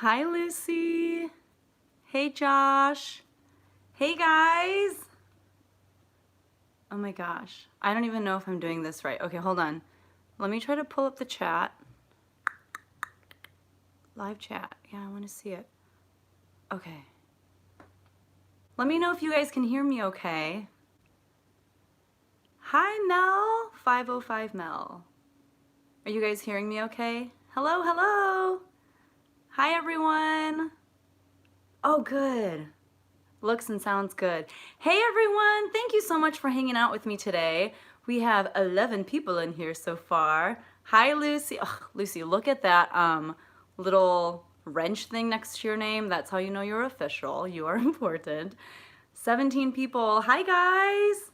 Hi, Lucy. Hey, Josh. Hey, guys. Oh my gosh. I don't even know if I'm doing this right. Okay, hold on. Let me try to pull up the chat. Live chat. Yeah, I want to see it. Okay. Let me know if you guys can hear me okay. Hi, Mel. 505 Mel. Are you guys hearing me okay? Hello, hello. Hi, everyone. Oh, good. Looks and sounds good. Hey everyone, thank you so much for hanging out with me today. We have 11 people in here so far. Hi Lucy. Oh, Lucy, look at that little wrench thing next to your name. That's how you know you're official. You are important. 17 people. Hi guys.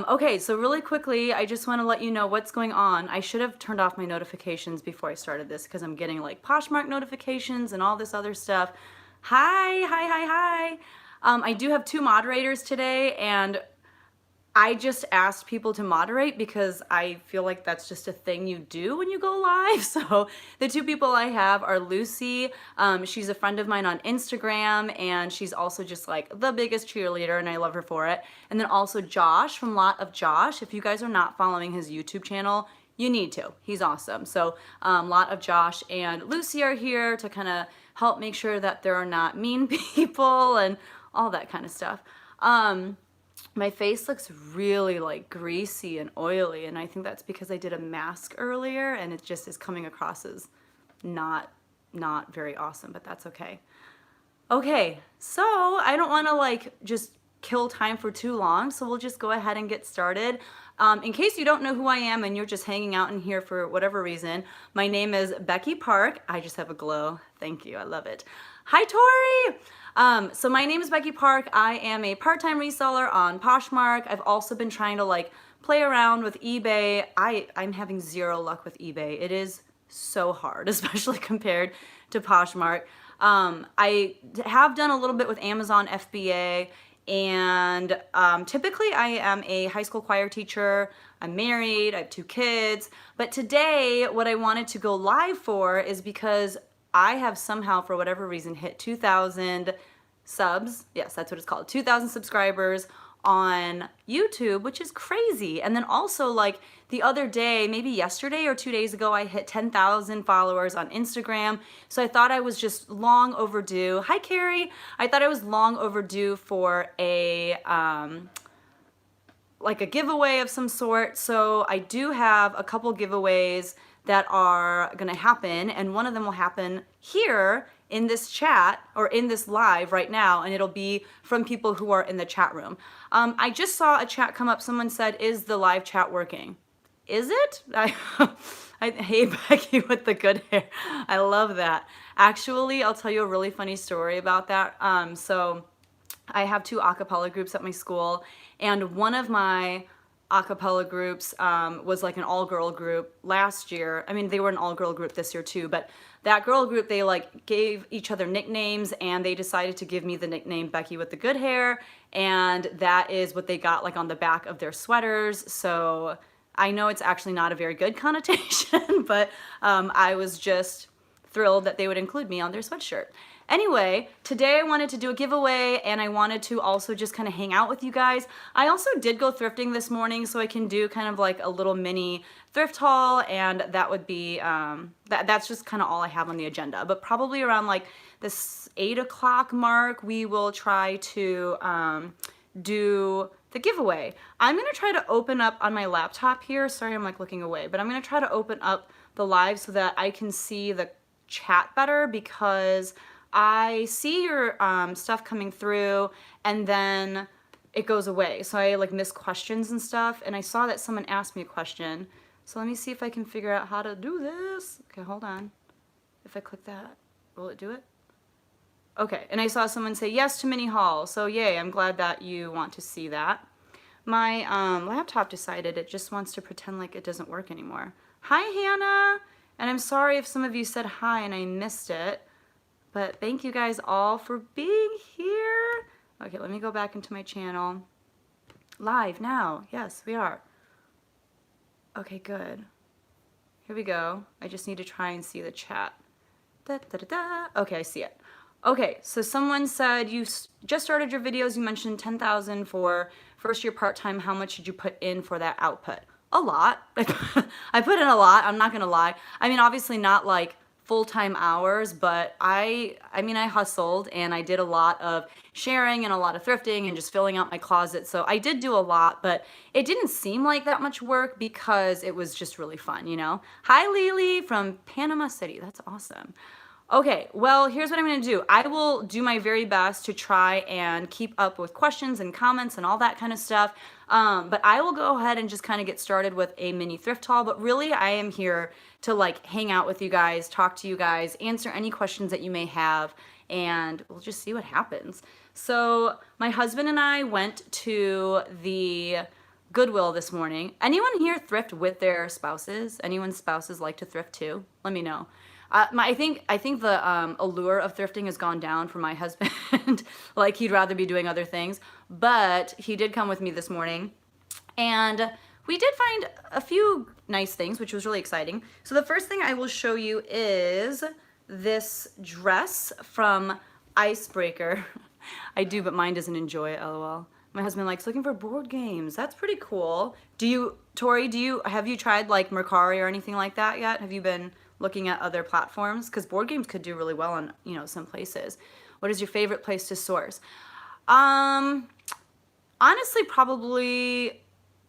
Okay, so really quickly, I just want to let you know what's going on. I should have turned off my notifications before I started this because I'm getting like Poshmark notifications and all this other stuff. Hi, hi, hi, hi. I do have two moderators today, and I just asked people to moderate because I feel like that's just a thing you do when you go live. So the two people I have are Lucy. She's a friend of mine on Instagram, and she's also just like the biggest cheerleader, and I love her for it. And then also Josh from Lot of Josh. If you guys are not following his YouTube channel, you need to. He's awesome. So Lot of Josh and Lucy are here to kind of help make sure that there are not mean people and all that kind of stuff. My face looks really like greasy and oily, and I think that's because I did a mask earlier and it just is coming across as not very awesome, but that's okay. Okay, so I don't want to like just kill time for too long, so we'll just go ahead and get started. In case you don't know who I am and you're just hanging out in here for whatever reason, my name is Becky Park. I just have a glow. Thank you. I love it. Hi, Tori. So my name is Becky Park. I am a part-time reseller on Poshmark. I've also been trying to like play around with eBay. I'm having zero luck with eBay. It is so hard, especially compared to Poshmark. I have done a little bit with Amazon FBA, and typically I am a high school choir teacher. I'm married, I have 2 kids, but today what I wanted to go live for is because I have somehow, for whatever reason, hit 2,000 subs. Yes, that's what it's called. 2,000 subscribers on YouTube, which is crazy. And then also like the other day, maybe yesterday or 2 days ago, I hit 10,000 followers on Instagram. So I thought I was just long overdue. Hi, Carrie. I thought I was long overdue for a like a giveaway of some sort. So I do have a couple giveaways that are gonna happen, and one of them will happen here in this chat or in this live right now, and it'll be from people who are in the chat room. I just saw a chat come up. Someone said, is the live chat working? Is it? Hey, Becky with the good hair. I love that. Actually, I'll tell you a really funny story about that. So I have 2 a cappella groups at my school, and one of my a cappella groups was like an all-girl group last year. I mean, they were an all-girl group this year too, but that girl group, they like gave each other nicknames, and they decided to give me the nickname Becky with the good hair, and that is what they got like on the back of their sweaters. So I know it's actually not a very good connotation, but I was just thrilled that they would include me on their sweatshirt. Anyway, today I wanted to do a giveaway, and I wanted to also just kind of hang out with you guys. I also did go thrifting this morning, so I can do kind of like a little mini thrift haul, and that would be, that's just kind of all I have on the agenda. But probably around like this 8 o'clock mark, we will try to do the giveaway. I'm gonna try to open up on my laptop here. Sorry, I'm like looking away, but I'm gonna try to open up the live so that I can see the chat better, because I see your stuff coming through and then it goes away. So I like miss questions and stuff, and I saw that someone asked me a question. So let me see if I can figure out how to do this. Okay, hold on. If I click that, will it do it? Okay, and I saw someone say yes to mini haul. So yay, I'm glad that you want to see that. My laptop decided it just wants to pretend like it doesn't work anymore. Hi, Hannah. And I'm sorry if some of you said hi and I missed it. But thank you guys all for being here. Okay, let me go back into my channel. Live now. Yes, we are. Okay, good. Here we go. I just need to try and see the chat. Okay, I see it. Okay, so someone said you just started your videos. You mentioned 10,000 for first year part-time. How much did you put in for that output? A lot. I put in a lot. I'm not gonna lie. I mean, obviously not like full-time hours, but I mean, I hustled and I did a lot of sharing and a lot of thrifting and just filling out my closet. So I did do a lot, but it didn't seem like that much work because it was just really fun, you know? Hi, Lily from Panama City. That's awesome. Okay, well, here's what I'm gonna do. I will do my very best to try and keep up with questions and comments and all that kind of stuff. But I will go ahead and just kind of get started with a mini thrift haul. But really, I am here to like hang out with you guys, talk to you guys, answer any questions that you may have, and we'll just see what happens. So my husband and I went to the Goodwill this morning. Anyone here thrift with their spouses? Anyone's spouses like to thrift too? Let me know. I think the allure of thrifting has gone down for my husband. Like he'd rather be doing other things, but he did come with me this morning and we did find a few nice things, which was really exciting. So the first thing I will show you is this dress from Icebreaker. I do, but mine doesn't enjoy it, lol. My husband likes looking for board games. That's pretty cool. Tori, have you tried like Mercari or anything like that yet? Have you been looking at other platforms? Because board games could do really well on, you know, some places. What is your favorite place to source? Honestly, probably,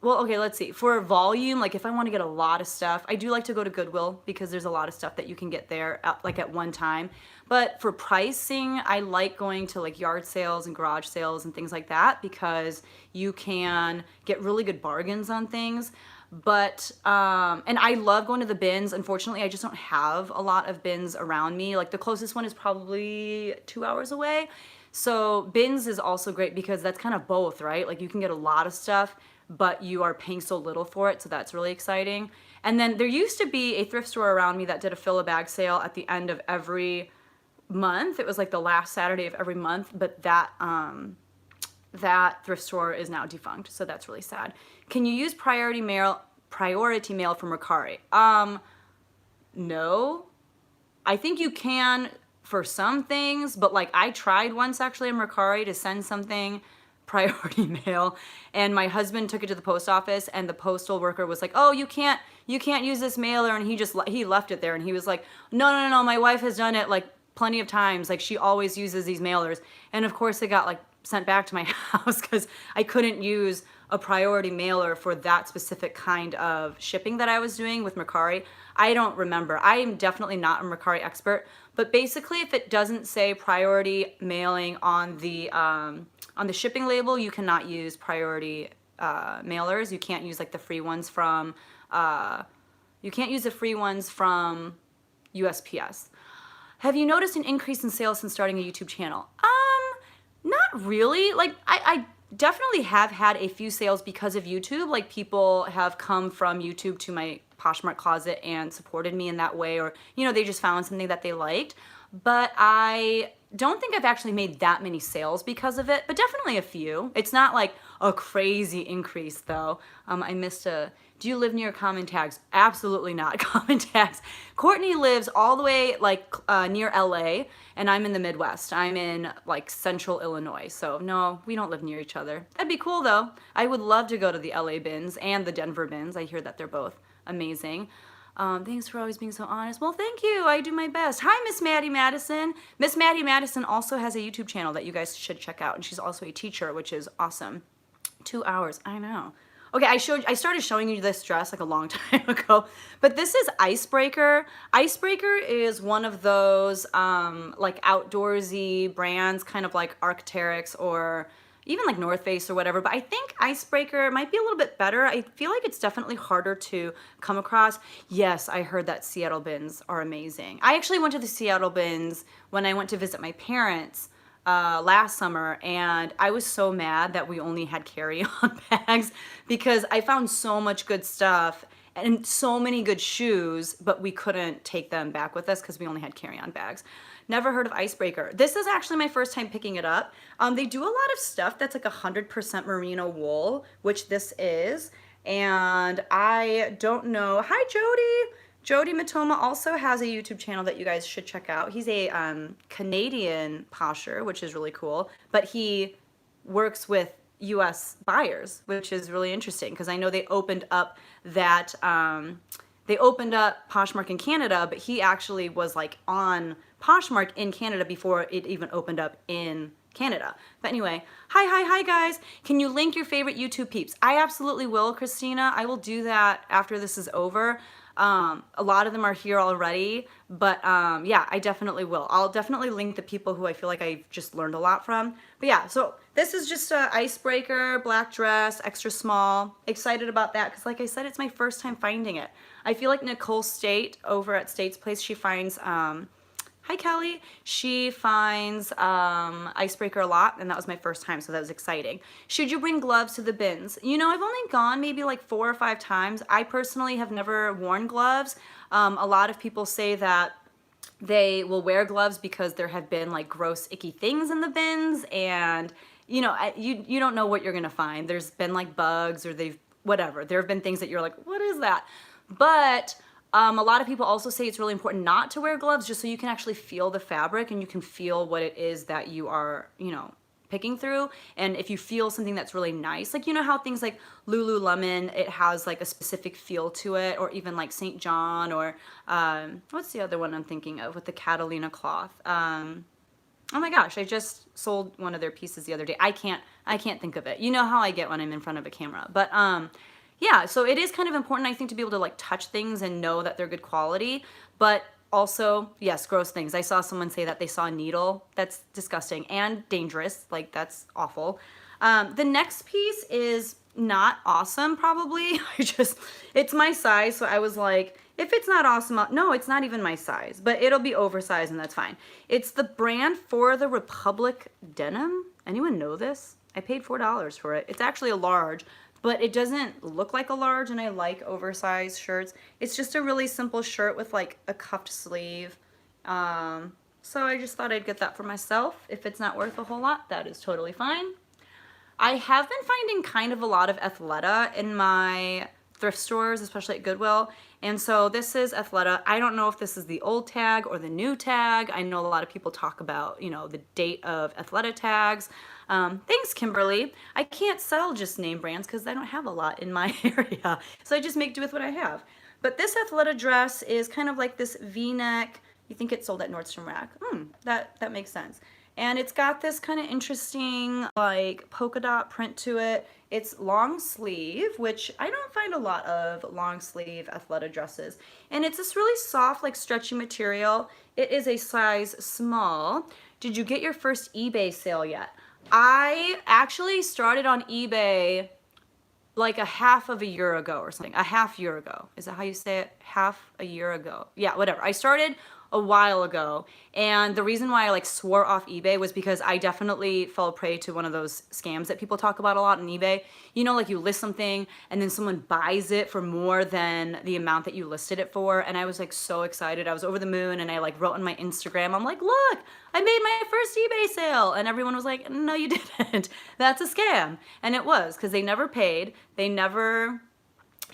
well, okay, let's see. For volume, like if I want to get a lot of stuff, I do like to go to Goodwill because there's a lot of stuff that you can get there like at one time. But for pricing, I like going to like yard sales and garage sales and things like that because you can get really good bargains on things. But and I love going to the bins. Unfortunately, I just don't have a lot of bins around me. Like the closest one is probably 2 hours away. So bins is also great because that's kind of both, right? Like you can get a lot of stuff, but you are paying so little for it. So that's really exciting. And then there used to be a thrift store around me that did a fill a bag sale at the end of every month. It was like the last Saturday of every month, but that thrift store is now defunct, so that's really sad. Can you use priority mail from Mercari? No. I think you can for some things, but like I tried once actually in Mercari to send something priority mail, and my husband took it to the post office and the postal worker was like, oh, you can't use this mailer, and he left it there, and he was like, no, my wife has done it like plenty of times, like she always uses these mailers. And of course it got like sent back to my house because I couldn't use a priority mailer for that specific kind of shipping that I was doing with Mercari. I don't remember. I am definitely not a Mercari expert, but basically if it doesn't say priority mailing on the shipping label, you cannot use priority mailers. You can't use like the free ones from USPS. Have you noticed an increase in sales since starting a YouTube channel? Not really. Like I definitely have had a few sales because of YouTube. Like people have come from YouTube to my Poshmark closet and supported me in that way, or you know, they just found something that they liked. But I don't think I've actually made that many sales because of it, but definitely a few. It's not like a crazy increase though. I missed do you live near common tags? Absolutely not. Common tags. Courtney lives all the way like near LA, and I'm in the Midwest. I'm in like central Illinois. So no, we don't live near each other. That'd be cool though. I would love to go to the LA bins and the Denver bins. I hear that they're both amazing. Thanks for always being so honest. Well, thank you. I do my best. Hi, Miss Maddie Madison. Miss Maddie Madison also has a YouTube channel that you guys should check out, and she's also a teacher, which is awesome. 2 hours. I know. Okay, I started showing you this dress like a long time ago, but this is Icebreaker. Icebreaker is one of those like outdoorsy brands, kind of like Arc'teryx or even like North Face or whatever, but I think Icebreaker might be a little bit better. I feel like it's definitely harder to come across. Yes, I heard that Seattle bins are amazing. I actually went to the Seattle bins when I went to visit my parents last summer, and I was so mad that we only had carry-on bags because I found so much good stuff and so many good shoes, but we couldn't take them back with us because we only had carry-on bags. Never heard of Icebreaker. This is actually my first time picking it up. They do a lot of stuff that's like 100% merino wool, which this is, and I don't know. Hi, Jody. Jody Matoma also has a YouTube channel that you guys should check out. He's a Canadian posher, which is really cool, but he works with US buyers, which is really interesting because I know they opened up that they opened up Poshmark in Canada, but he actually was like on Poshmark in Canada before it even opened up in Canada. But anyway, hi guys. Can you link your favorite YouTube peeps? I absolutely will, Christina. I will do that after this is over. A lot of them are here already, but yeah, I definitely will. I'll definitely link the people who I feel like I've just learned a lot from. But yeah, so this is just a icebreaker, black dress, extra small. Excited about that because like I said, it's my first time finding it. I feel like Nicole State over at State's Place, she finds, hi Kelly, she finds icebreaker a lot, and that was my first time, so that was exciting. Should you bring gloves to the bins? You know, I've only gone maybe like 4 or 5 times. I personally have never worn gloves. A lot of people say that they will wear gloves because there have been like gross, icky things in the bins, and you know, you don't know what you're gonna find. There's been like bugs or whatever. There have been things that you're like, what is that? But a lot of people also say it's really important not to wear gloves just so you can actually feel the fabric and you can feel what it is that you are, you know, picking through. And if you feel something that's really nice, like you know how things like Lululemon, it has like a specific feel to it, or even like St. John, or what's the other one I'm thinking of with the Catalina cloth? Oh my gosh, I just sold one of their pieces the other day. I can't think of it. You know how I get when I'm in front of a camera. But yeah, so it is kind of important, I think, to be able to like touch things and know that they're good quality, but also, yes, gross things. I saw someone say that they saw a needle. That's disgusting and dangerous. Like, that's awful. The next piece is not awesome, probably. It's my size, so I was like, if it's not awesome, no, it's not even my size, but it'll be oversized and that's fine. It's the brand For the Republic denim. Anyone know this? I paid $4 for it. It's actually a large, but it doesn't look like a large, and I like oversized shirts. It's just a really simple shirt with like a cuffed sleeve. So I just thought I'd get that for myself. If it's not worth a whole lot, that is totally fine. I have been finding kind of a lot of Athleta in my thrift stores, especially at Goodwill. And so this is Athleta. I don't know if this is the old tag or the new tag. I know a lot of people talk about, you know, the date of Athleta tags. Thanks, Kimberly. I can't sell just name brands because I don't have a lot in my area. So I just make do with what I have. But this Athleta dress is kind of like this V-neck. You think it's sold at Nordstrom Rack. That makes sense. And it's got this kind of interesting like polka dot print to it. It's long sleeve, which I don't find a lot of long sleeve Athleta dresses. And it's this really soft, like stretchy material. It is a size small. Did you get your first eBay sale yet? I actually started on eBay like a half of a year ago or something. A half year ago. Is that how you say it? Half a year ago. Yeah, whatever. I started a while ago, and the reason why I like swore off eBay was because I definitely fell prey to one of those scams that people talk about a lot on eBay. You know, like you list something and then someone buys it for more than the amount that you listed it for, and I was like so excited. I was over the moon, and I like wrote on my Instagram, I'm like, look, I made my first eBay sale, and everyone was like, no you didn't. That's a scam. And it was, because they never paid, they never,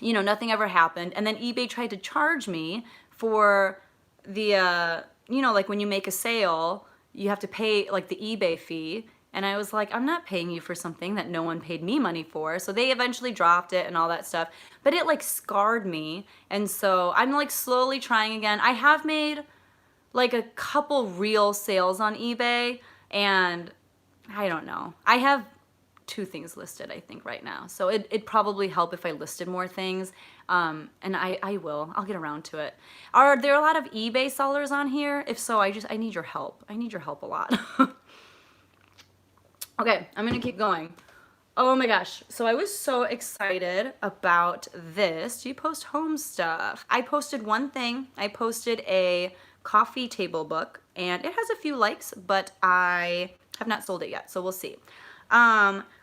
you know, nothing ever happened. And then eBay tried to charge me for the you know, like when you make a sale you have to pay like the eBay fee, and I was like, I'm not paying you for something that no one paid me money for. So they eventually dropped it and all that stuff, but it like scarred me, and so I'm like slowly trying again. I have made like a couple real sales on eBay, and I don't know, I have 2 things listed I think right now, so it'd probably help if I listed more things, and I'll get around to it. Are there a lot of eBay sellers on here? If so, I need your help. I need your help a lot. Okay, I'm gonna keep going. Oh my gosh, so I was so excited about this. Do you post home stuff? I posted one thing. I posted a coffee table book, and it has a few likes, but I have not sold it yet, so we'll see.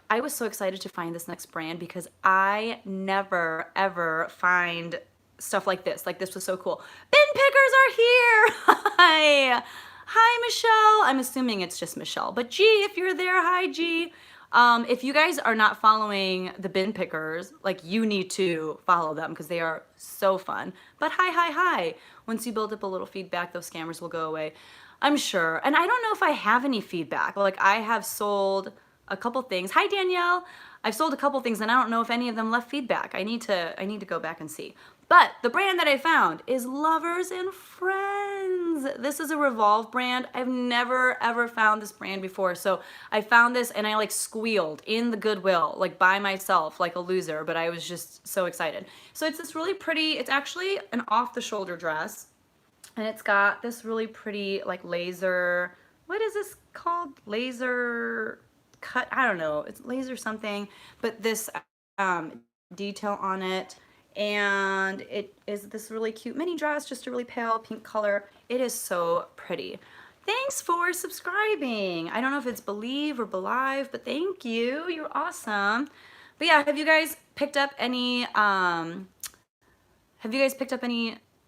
I was so excited to find this next brand because I never ever find stuff like this. Like, this was so cool. Bin pickers are here. Hi Michelle. I'm assuming it's just Michelle, but G, if you're there, hi G. If you guys are not following the bin pickers, like, you need to follow them because they are so fun. But hi. Once you build up a little feedback, those scammers will go away, I'm sure. And I don't know if I have any feedback. Like, I have sold a couple things. Hi, Danielle. I've sold a couple things and I don't know if any of them left feedback. I need to go back and see. But the brand that I found is Lovers and Friends. This is a Revolve brand. I've never ever found this brand before. So I found this and I like squealed in the Goodwill, like by myself, like a loser, but I was just so excited. So it's this really pretty, it's actually an off the shoulder dress. And it's got this really pretty like laser, what is this called? Laser cut, I don't know, it's laser something, but this detail on it. And it is this really cute mini dress, just a really pale pink color. It is so pretty. Thanks for subscribing. I don't know if it's Believe or Believe, but thank you. You're awesome. But yeah, have you guys picked up any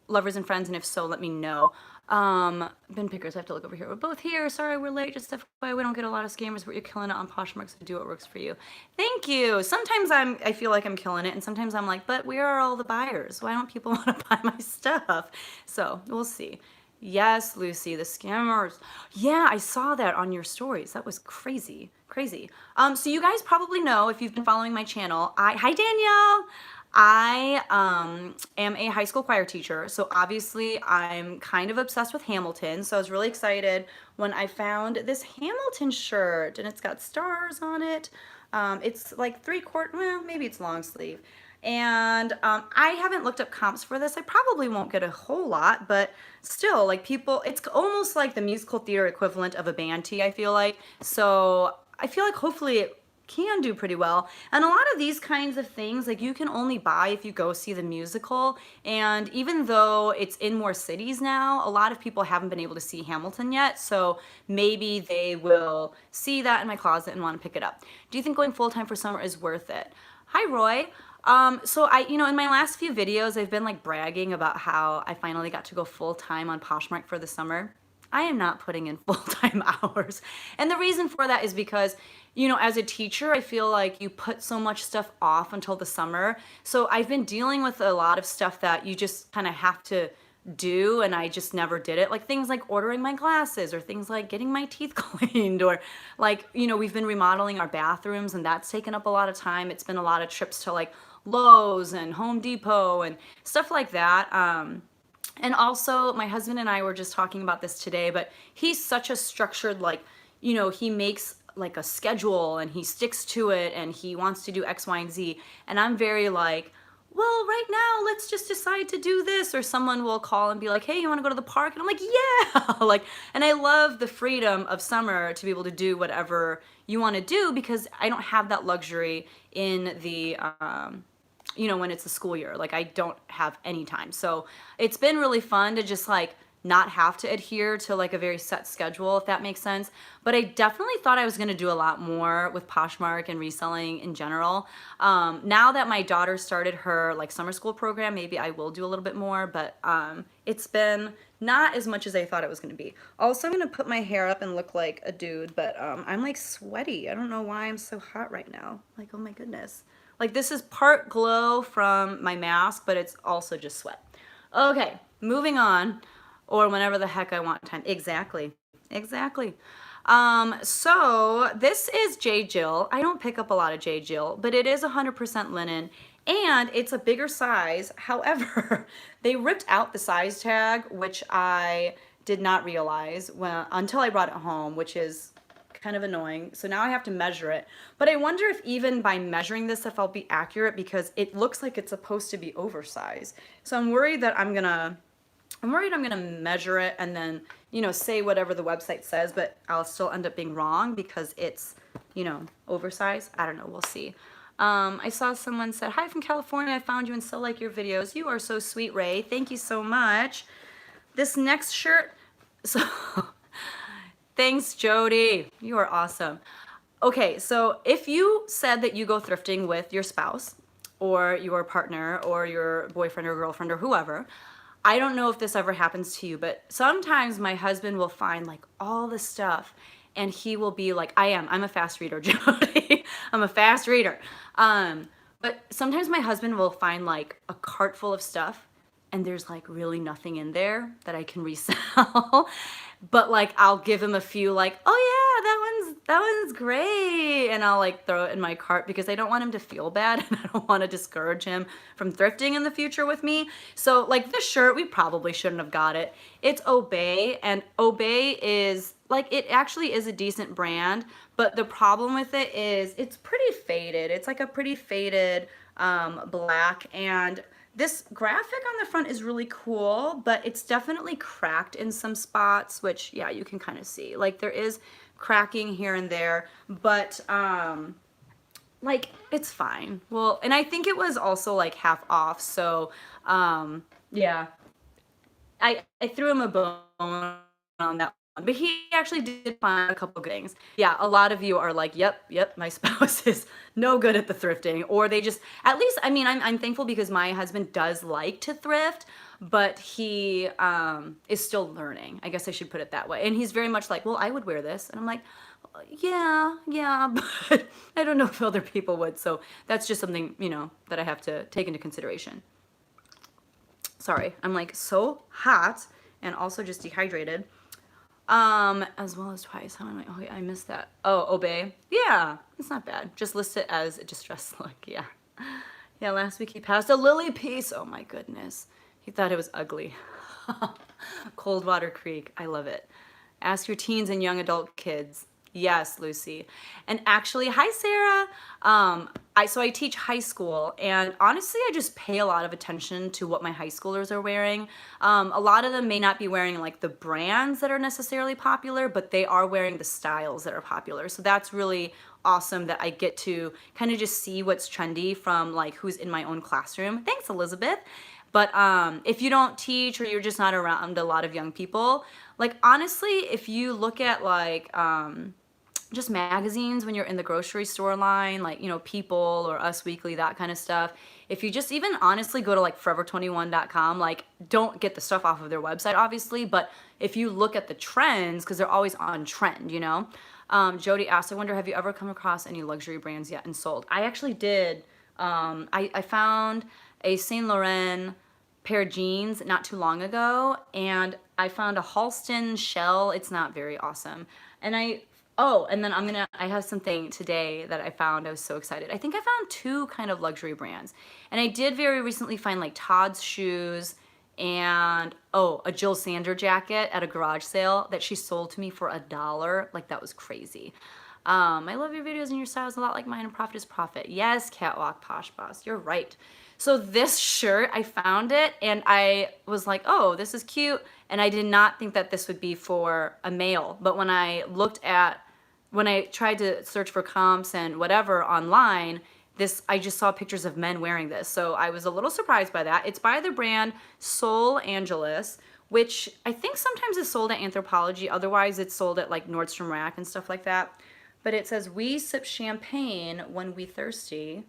Lovers and Friends? And if so, let me know. Bin pickers, I have to look over here. We're both here. Sorry, we're late. Just FYI, we don't get a lot of scammers, but you're killing it on Poshmark, so do what works for you. Thank you. Sometimes I feel like I'm killing it, and sometimes I'm like, but where are all the buyers? Why don't people want to buy my stuff? So we'll see. Yes, Lucy, the scammers. Yeah, I saw that on your stories. That was crazy. So you guys probably know, if you've been following my channel, hi Danielle. I am a high school choir teacher, so obviously I'm kind of obsessed with Hamilton, so I was really excited when I found this Hamilton shirt, and it's got stars on it. It's like 3/4, well, maybe it's long sleeve. And I haven't looked up comps for this. I probably won't get a whole lot, but still, like, people, it's almost like the musical theater equivalent of a band tee, I feel like. So I feel like hopefully it can do pretty well. And a lot of these kinds of things, like, you can only buy if you go see the musical. And even though it's in more cities now, a lot of people haven't been able to see Hamilton yet. So maybe they will see that in my closet and want to pick it up. Do you think going full-time for summer is worth it? Hi, Roy. So in my last few videos, I've been like bragging about how I finally got to go full-time on Poshmark for the summer. I am not putting in full-time hours. And the reason for that is because, as a teacher, I feel like you put so much stuff off until the summer. So I've been dealing with a lot of stuff that you just kind of have to do, and I just never did it. Like things like ordering my glasses, or things like getting my teeth cleaned, or like, we've been remodeling our bathrooms, and that's taken up a lot of time. It's been a lot of trips to like Lowe's and Home Depot and stuff like that. And also, my husband and I were just talking about this today, but he's such a structured, like, he makes like a schedule and he sticks to it and he wants to do X, Y, and Z. And I'm very like, well, right now, let's just decide to do this. Or someone will call and be like, hey, you want to go to the park? And I'm like, yeah. Like, and I love the freedom of summer to be able to do whatever you want to do, because I don't have that luxury in the, when it's a school year. Like, I don't have any time. So it's been really fun to just like not have to adhere to like a very set schedule, if that makes sense. But I definitely thought I was going to do a lot more with Poshmark and reselling in general. Now that my daughter started her like summer school program, maybe I will do a little bit more, but it's been not as much as I thought it was going to be. Also, I'm going to put my hair up and look like a dude, but I'm like sweaty. I don't know why I'm so hot right now. Like, oh my goodness. Like, this is part glow from my mask, but it's also just sweat. Okay, moving on. Or whenever the heck I want time. Exactly. So this is J. Jill. I don't pick up a lot of J. Jill, but it is 100% linen, and it's a bigger size. However, they ripped out the size tag, which I did not realize until I brought it home, which is kind of annoying. So now I have to measure it. But I wonder if even by measuring this, if I'll be accurate, because it looks like it's supposed to be oversized. So I'm worried that I'm gonna measure it and then, say whatever the website says, but I'll still end up being wrong because it's, oversized. I don't know. We'll see. I saw someone said, hi from California. I found you and still like your videos. You are so sweet, Ray. Thank you so much. This next shirt. So thanks, Jody. You are awesome. Okay. So if you said that you go thrifting with your spouse or your partner or your boyfriend or girlfriend or whoever, I don't know if this ever happens to you, but sometimes my husband will find like all the stuff and he will be like, I'm a fast reader, Jody. I'm a fast reader. But sometimes my husband will find like a cart full of stuff and there's like really nothing in there that I can resell. But like I'll give him a few like, oh yeah, that one's great, and I'll like throw it in my cart because I don't want him to feel bad and I don't want to discourage him from thrifting in the future with me. So like this shirt, we probably shouldn't have got it. It's Obey, and Obey is like, it actually is a decent brand, but the problem with it is it's pretty faded. It's like a pretty faded black, and this graphic on the front is really cool, but it's definitely cracked in some spots, which yeah, you can kind of see. Like there is cracking here and there, but like it's fine. Well, and I think it was also like half off, so yeah. I threw him a bone on that one, but he actually did find a couple good things. Yeah, a lot of you are like, yep, my spouse is no good at the thrifting, or they just, at least, I mean, I'm thankful because my husband does like to thrift, but he is still learning. I guess I should put it that way. And he's very much like, well, I would wear this. And I'm like, yeah, but I don't know if other people would. So that's just something, you know, that I have to take into consideration. Sorry, I'm like so hot and also just dehydrated. As well as twice. How am I? Oh, yeah, I missed that. Oh, Obey. Yeah, it's not bad. Just list it as a distressed look. Yeah. Yeah, last week he passed a lily piece. Oh my goodness. He thought it was ugly. Coldwater Creek. I love it. Ask your teens and young adult kids. Yes, Lucy. And actually, hi, Sarah. So I teach high school, and honestly, I just pay a lot of attention to what my high schoolers are wearing. A lot of them may not be wearing like the brands that are necessarily popular, but they are wearing the styles that are popular. So that's really awesome that I get to kind of just see what's trendy from like who's in my own classroom. Thanks, Elizabeth. But if you don't teach or you're just not around a lot of young people, like honestly, if you look at like just magazines when you're in the grocery store line, like, you know, People or Us Weekly, that kind of stuff. If you just even honestly go to like forever21.com, like don't get the stuff off of their website, obviously, but if you look at the trends, because they're always on trend, you know. Jody asked, I wonder, have you ever come across any luxury brands yet and sold? I actually did. I found a Saint Laurent pair of jeans not too long ago, and I found a Halston shell. It's not very awesome. And then I have something today that I found. I was so excited. I think I found two kind of luxury brands. And I did very recently find like Todd's shoes and, a Jill Sander jacket at a garage sale that she sold to me for $1. Like that was crazy. I love your videos and your styles a lot like mine, and profit is profit. Yes, Catwalk Posh Boss, you're right. So this shirt, I found it and I was like, oh, this is cute. And I did not think that this would be for a male. But when I tried to search for comps and whatever online, I just saw pictures of men wearing this. So I was a little surprised by that. It's by the brand Sol Angeles, which I think sometimes is sold at Anthropologie. Otherwise, it's sold at like Nordstrom Rack and stuff like that. But it says, we sip champagne when we thirsty.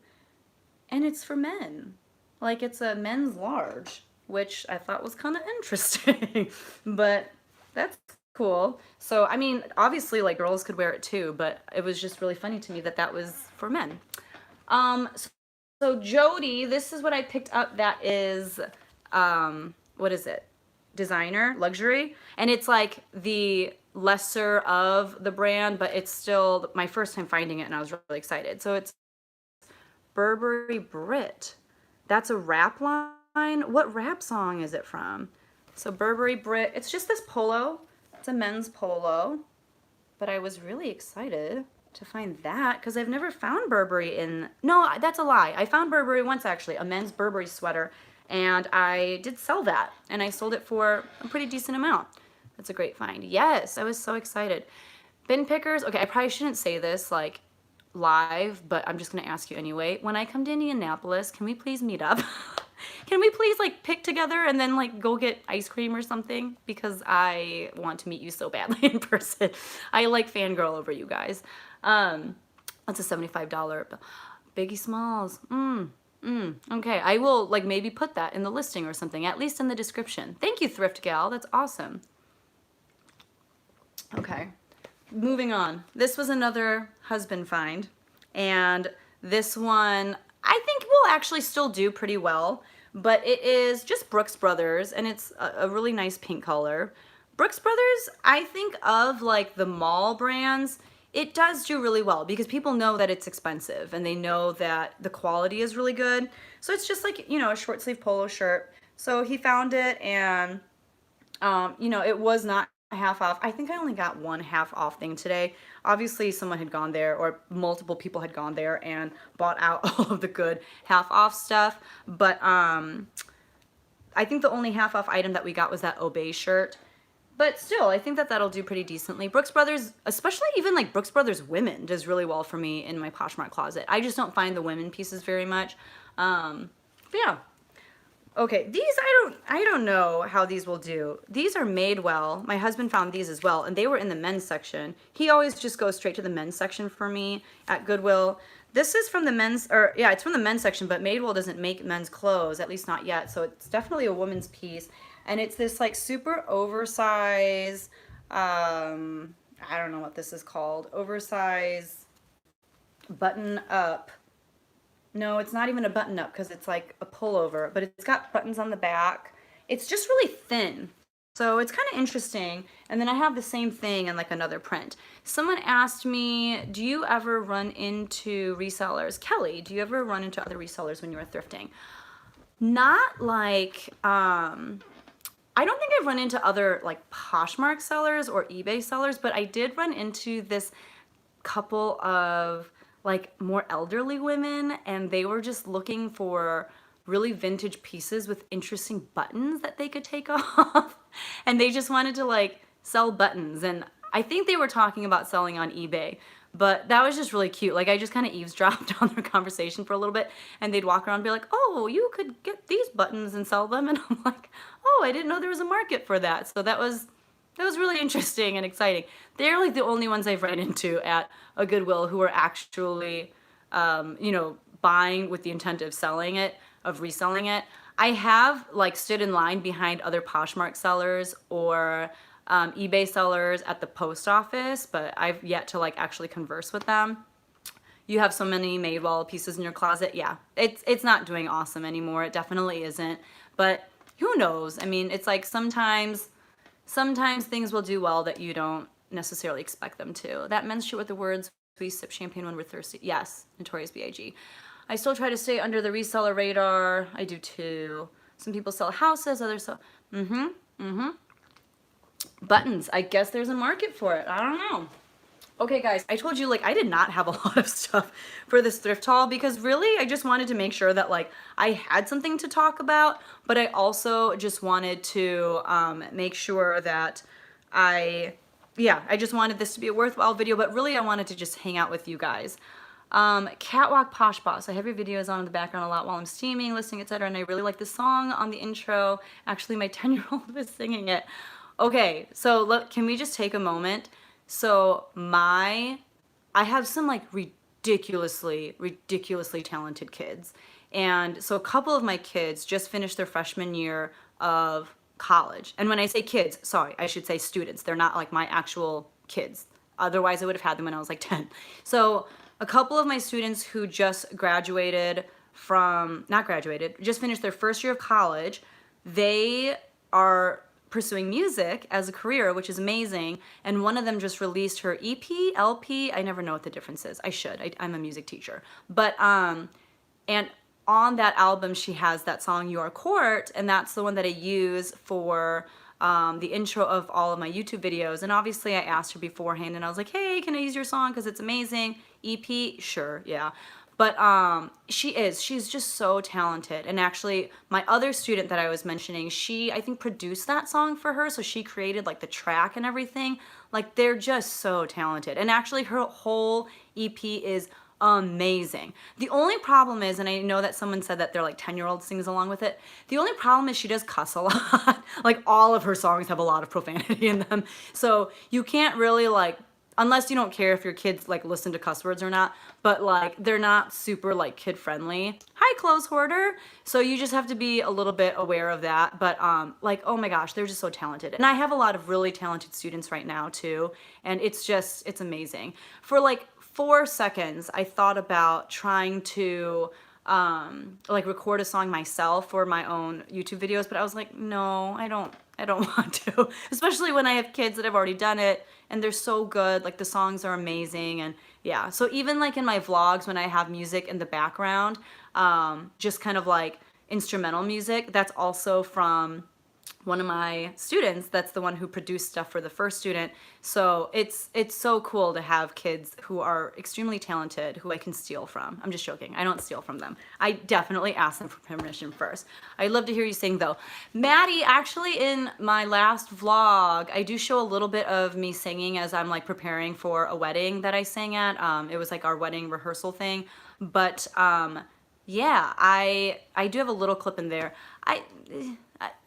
And it's for men. Like it's a men's large, which I thought was kind of interesting. But that's cool. So, I mean, obviously like girls could wear it too, but it was just really funny to me that that was for men. So Jody, this is what I picked up that is, what is it? Designer, luxury. And it's like the lesser of the brand, but it's still my first time finding it and I was really excited. So it's Burberry Brit. That's a rap line. What rap song is it from? So Burberry Brit. It's just this polo. It's a men's polo. But I was really excited to find that because I've never found Burberry in... No, that's a lie. I found Burberry once actually, a men's Burberry sweater. And I did sell that. And I sold it for a pretty decent amount. That's a great find. Yes, I was so excited. Bin pickers. Okay, I probably shouldn't say this like live, but I'm just gonna ask you anyway. When I come to Indianapolis, can we please meet up? Can we please like pick together and then like go get ice cream or something? Because I want to meet you so badly in person. I like fangirl over you guys. That's a $75 bill. Biggie Smalls. Okay, I will like maybe put that in the listing or something, at least in the description. Thank you, Thrift Gal. That's awesome. Okay. Moving on. This was another husband find, and this one I think will actually still do pretty well, but it is just Brooks Brothers, and it's a really nice pink color. Brooks Brothers, I think of like the mall brands, it does do really well because people know that it's expensive and they know that the quality is really good. So it's just like, you know, a short sleeve polo shirt. So he found it, and you know, it was not half off. I think I only got one half off thing today. Obviously someone had gone there, or multiple people had gone there and bought out all of the good half off stuff. But I think the only half off item that we got was that Obey shirt. But still, I think that that'll do pretty decently. Brooks Brothers, especially even like Brooks Brothers women, does really well for me in my Poshmark closet. I just don't find the women pieces very much. But yeah. Okay, these I don't know how these will do. These are made well. My husband found these as well, and they were in the men's section. He always just goes straight to the men's section for me at Goodwill. This is from the men's, or yeah, it's from the men's section, but Madewell doesn't make men's clothes, at least not yet. So it's definitely a woman's piece. And it's this like super oversized, I don't know what this is called, oversized button up. No, it's not even a button up because it's like a pullover, but it's got buttons on the back. It's just really thin. So it's kind of interesting. And then I have the same thing in like another print. Someone asked me, do you ever run into resellers? Kelly, do you ever run into other resellers when you are thrifting? Not like, I don't think I've run into other like Poshmark sellers or eBay sellers, but I did run into this couple of like more elderly women, and they were just looking for really vintage pieces with interesting buttons that they could take off. And they just wanted to like sell buttons. And I think they were talking about selling on eBay, but that was just really cute. Like I just kind of eavesdropped on their conversation for a little bit, and they'd walk around and be like, oh, you could get these buttons and sell them. And I'm like, oh, I didn't know there was a market for that. So that was really interesting and exciting. They're like the only ones I've run into at a Goodwill who are actually, you know, buying with the intent of selling it, of reselling it. I have like stood in line behind other Poshmark sellers or eBay sellers at the post office, but I've yet to like actually converse with them. You have so many Madewell pieces in your closet. Yeah, it's not doing awesome anymore. It definitely isn't. But who knows? I mean, it's like sometimes things will do well that you don't necessarily expect them to. That men's shirt with the words, we sip champagne when we're thirsty. Yes, Notorious B.I.G. I still try to stay under the reseller radar. I do too. Some people sell houses, others sell, buttons. I guess there's a market for it. I don't know. Okay guys, I told you like I did not have a lot of stuff for this thrift haul because really I just wanted to make sure that like I had something to talk about, but I also just wanted to make sure that I just wanted this to be a worthwhile video, but really I wanted to just hang out with you guys. Catwalk Posh Boss. I have your videos on in the background a lot while I'm steaming, listening, etc. And I really like the song on the intro. Actually, my 10-year-old was singing it. Okay, so look, can we just take a moment? So I have some like ridiculously talented kids. And so a couple of my kids just finished their freshman year of college. And when I say kids, sorry, I should say students. They're not like my actual kids. Otherwise I would have had them when I was like 10. So a couple of my students who just graduated from, not graduated, just finished their first year of college, they are pursuing music as a career, which is amazing. And one of them just released her EP, LP. I never know what the difference is. I should. I'm a music teacher. But, and on that album, she has that song, Your Court, and that's the one that I use for the intro of all of my YouTube videos. And obviously I asked her beforehand and I was like, hey, can I use your song? Because it's amazing. EP, sure, yeah. But she's just so talented. And actually my other student that I was mentioning, she, I think, produced that song for her. So she created like the track and everything. Like they're just so talented. And actually her whole EP is amazing. The only problem is, and I know that someone said that their like 10-year-old sings along with it. The only problem is she does cuss a lot. Like all of her songs have a lot of profanity in them. So you can't really like, unless you don't care if your kids like listen to cuss words or not, but like they're not super like kid friendly. Hi, Clothes Hoarder. So you just have to be a little bit aware of that. But like, oh my gosh, they're just so talented. And I have a lot of really talented students right now too. And it's amazing. For like 4 seconds, I thought about trying to like record a song myself for my own YouTube videos, but I was like, no, I don't want to, especially when I have kids that have already done it and they're so good. Like the songs are amazing. And yeah, so even like in my vlogs, when I have music in the background, just kind of like instrumental music, that's also from one of my students. That's the one who produced stuff for the first student. So it's so cool to have kids who are extremely talented who I can steal from. I'm just joking. I don't steal from them. I definitely ask them for permission first. I'd love to hear you sing though. Maddie, actually in my last vlog, I do show a little bit of me singing as I'm like preparing for a wedding that I sang at. It was like our wedding rehearsal thing. But yeah, I do have a little clip in there.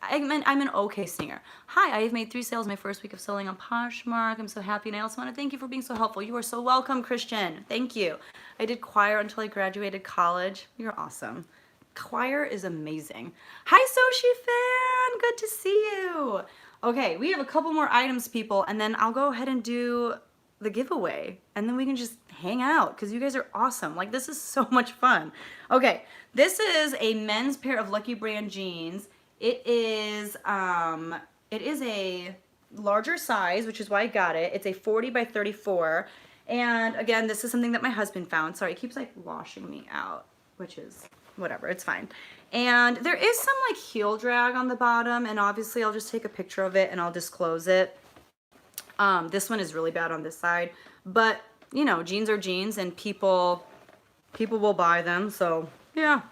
I'm an okay singer. Hi, I have made 3 sales my first week of selling on Poshmark. I'm so happy, and I also want to thank you for being so helpful. You are so welcome, Christian. Thank you. I did choir until I graduated college. You're awesome. Choir is amazing. Hi, Soshi fan. Good to see you. Okay, we have a couple more items, people, and then I'll go ahead and do the giveaway, and then we can just hang out because you guys are awesome. Like, this is so much fun. Okay, this is a men's pair of Lucky Brand jeans. It is a larger size, which is why I got it. It's a 40 by 34. And again, this is something that my husband found. Sorry, it keeps like washing me out, which is whatever, it's fine. And there is some like heel drag on the bottom, and obviously I'll just take a picture of it and I'll disclose it. This one is really bad on this side, but you know, jeans are jeans and people will buy them. So yeah.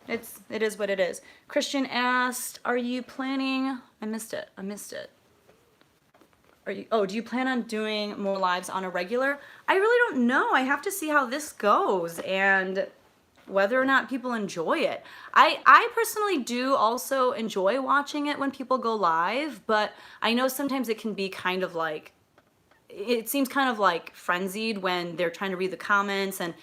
It is what it is. Christian asked, are you planning? I missed it. Do you plan on doing more lives on a regular? I really don't know. I have to see how this goes and whether or not people enjoy it. I personally do also enjoy watching it when people go live, but I know sometimes it can be kind of like, it seems kind of like frenzied when they're trying to read the comments and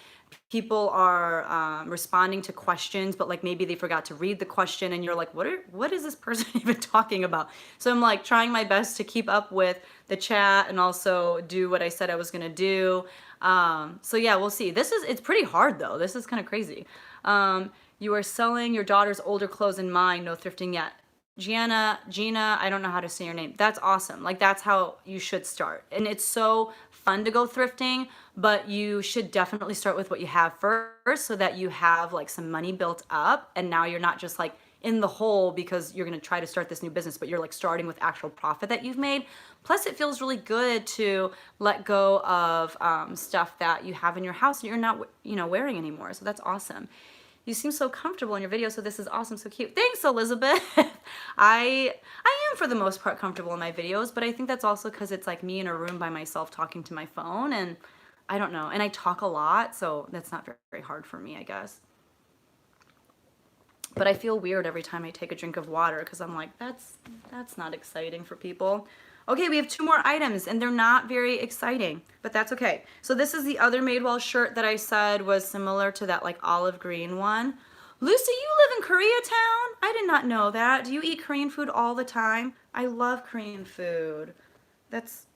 people are responding to questions, but like maybe they forgot to read the question and you're like, what is this person even talking about? So I'm like trying my best to keep up with the chat and also do what I said I was gonna do. So yeah, we'll see. It's pretty hard though. This is kind of crazy. You are selling your daughter's older clothes and mine, no thrifting yet. Gina, I don't know how to say your name. That's awesome. Like that's how you should start. And it's so fun to go thrifting, but you should definitely start with what you have first so that you have like some money built up and now you're not just like in the hole because you're going to try to start this new business, but you're like starting with actual profit that you've made. Plus it feels really good to let go of stuff that you have in your house and you're not, wearing anymore. So that's awesome. You seem so comfortable in your video, so this is awesome, so cute. Thanks, Elizabeth. I am for the most part comfortable in my videos, but I think that's also because it's like me in a room by myself talking to my phone, and I don't know, and I talk a lot, so that's not very hard for me, I guess. But I feel weird every time I take a drink of water because I'm like, that's not exciting for people. Okay, we have 2 more items and they're not very exciting, but that's okay. So this is the other Madewell shirt that I said was similar to that like olive green one. Lucy, you live in Koreatown? I did not know that. Do you eat Korean food all the time? I love Korean food.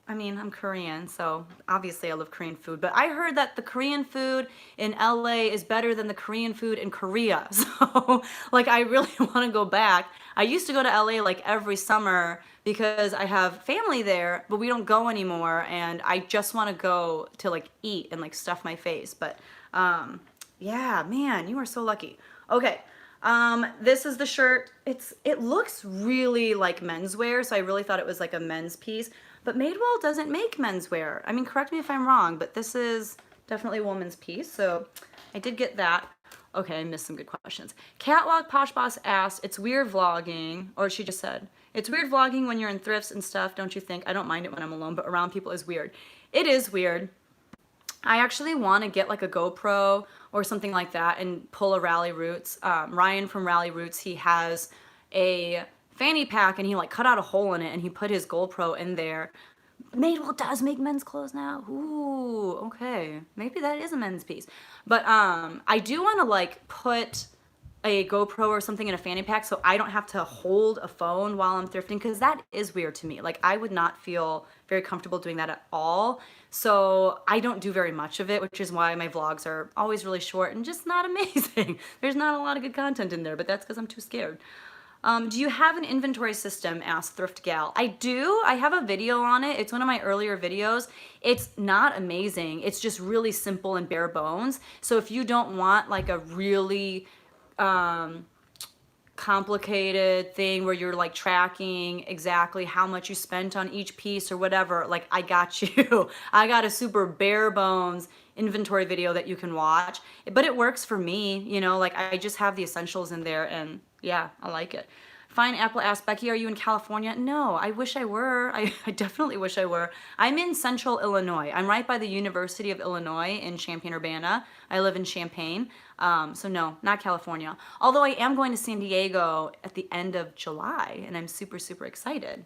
I'm Korean, so obviously I love Korean food, but I heard that the Korean food in LA is better than the Korean food in Korea. So like I really want to go back. I used to go to LA like every summer because I have family there, but we don't go anymore, and I just want to go to like eat and like stuff my face. But yeah, man, you are so lucky. Okay. This is the shirt. It looks really like menswear, so I really thought it was like a men's piece. But Madewell doesn't make menswear. I mean, correct me if I'm wrong, but this is definitely a woman's piece, so I did get that. Okay, I missed some good questions. Catwalk Posh Boss asked, it's weird vlogging, or she just said, it's weird vlogging when you're in thrifts and stuff, don't you think? I don't mind it when I'm alone, but around people is weird. It is weird. I actually want to get like a GoPro or something like that and pull a Rally Roots. Ryan from Rally Roots, he has a fanny pack and he like cut out a hole in it and he put his GoPro in there. Madewell does make men's clothes now. Ooh, okay. Maybe that is a men's piece. But I do want to like put a GoPro or something in a fanny pack so I don't have to hold a phone while I'm thrifting, because that is weird to me. Like, I would not feel very comfortable doing that at all. So I don't do very much of it, which is why my vlogs are always really short and just not amazing. There's not a lot of good content in there, but that's because I'm too scared. Do you have an inventory system? Asked Thrift Gal. I do. I have a video on it. It's one of my earlier videos. It's not amazing. It's just really simple and bare bones. So if you don't want like a really complicated thing where you're like tracking exactly how much you spent on each piece or whatever, like, I got you. I got a super bare bones inventory video that you can watch, but it works for me, you know, like, I just have the essentials in there, and yeah, I like it. Fine Apple asked, Becky, are you in California? No, I wish I were. I definitely wish I were. I'm in central Illinois. I'm right by the University of Illinois in Champaign-Urbana. I live in Champaign. So no, not California. Although I am going to San Diego at the end of July, and I'm super, super excited.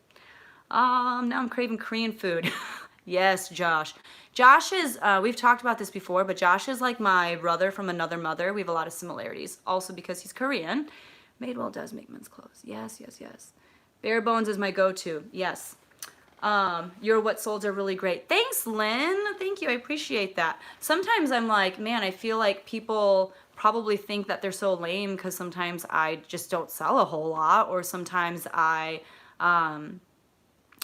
Now I'm craving Korean food. Yes, Josh. Josh is, we've talked about this before, but Josh is like my brother from another mother. We have a lot of similarities. Also because he's Korean. Madewell does make men's clothes. Yes, yes, yes. Bare bones is my go-to. Yes. Your what solds are really great. Thanks, Lynn. Thank you. I appreciate that. Sometimes I'm like, man, I feel like people probably think that they're so lame because sometimes I just don't sell a whole lot, or sometimes I,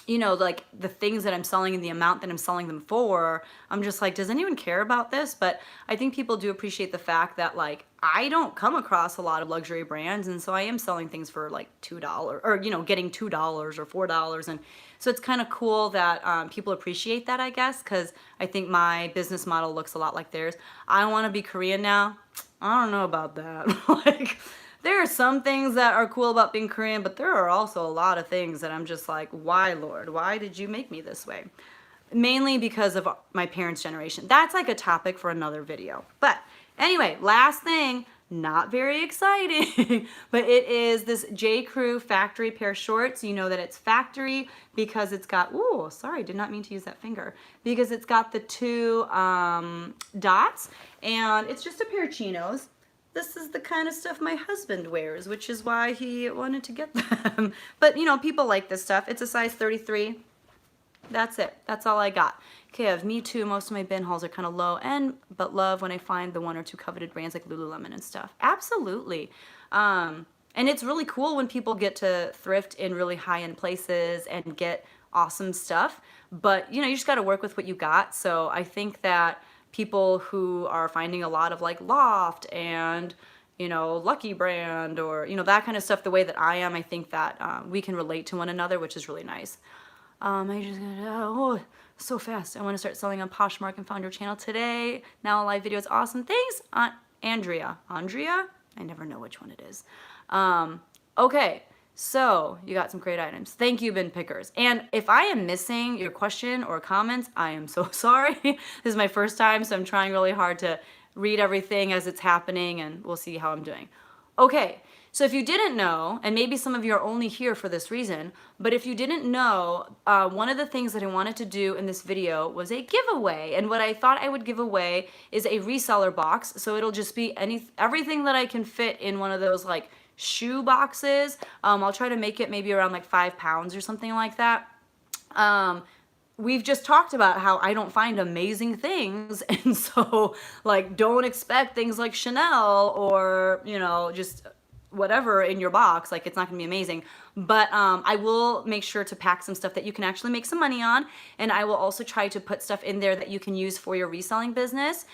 you know, like the things that I'm selling and the amount that I'm selling them for, I'm just like, does anyone care about this? But I think people do appreciate the fact that, like, I don't come across a lot of luxury brands, and so I am selling things for like $2, or, you know, getting $2 or $4, and so it's kind of cool that people appreciate that, I guess, because I think my business model looks a lot like theirs. I want to be Korean now. I don't know about that. Like, there are some things that are cool about being Korean, but there are also a lot of things that I'm just like, why, Lord? Why did you make me this way? Mainly because of my parents' generation. That's like a topic for another video. But anyway, last thing, not very exciting, but it is this J. Crew factory pair shorts. You know that it's factory because it's got, ooh, sorry, did not mean to use that finger, because it's got the two dots, and it's just a pair of chinos. This is the kind of stuff my husband wears, which is why he wanted to get them. But, you know, people like this stuff. It's a size 33. That's it. That's all I got. Okay, I have Me Too. Most of my bin hauls are kind of low end, but love when I find the one or two coveted brands like Lululemon and stuff. Absolutely. And it's really cool when people get to thrift in really high-end places and get awesome stuff. But, you know, you just got to work with what you got. So I think that people who are finding a lot of like Loft and, you know, Lucky Brand, or, you know, that kind of stuff the way that I am, I think that we can relate to one another, which is really nice. I just oh, so fast. I want to start selling on Poshmark and found your channel today. Now a live video is awesome. Thanks, Aunt Andrea. Andrea? I never know which one it is. Okay. So you got some great items. Thank you, bin pickers. And if I am missing your question or comments, I am so sorry. This is my first time, so I'm trying really hard to read everything as it's happening, and we'll see how I'm doing. Okay, so if you didn't know, and maybe some of you are only here for this reason, but if you didn't know, one of the things that I wanted to do in this video was a giveaway. And what I thought I would give away is a reseller box. So it'll just be everything that I can fit in one of those like shoe boxes. I'll try to make it maybe around like 5 pounds or something like that. We've just talked about how I don't find amazing things, and so like don't expect things like Chanel or, you know, just whatever in your box. Like, it's not gonna be amazing, but I will make sure to pack some stuff that you can actually make some money on, and I will also try to put stuff in there that you can use for your reselling business.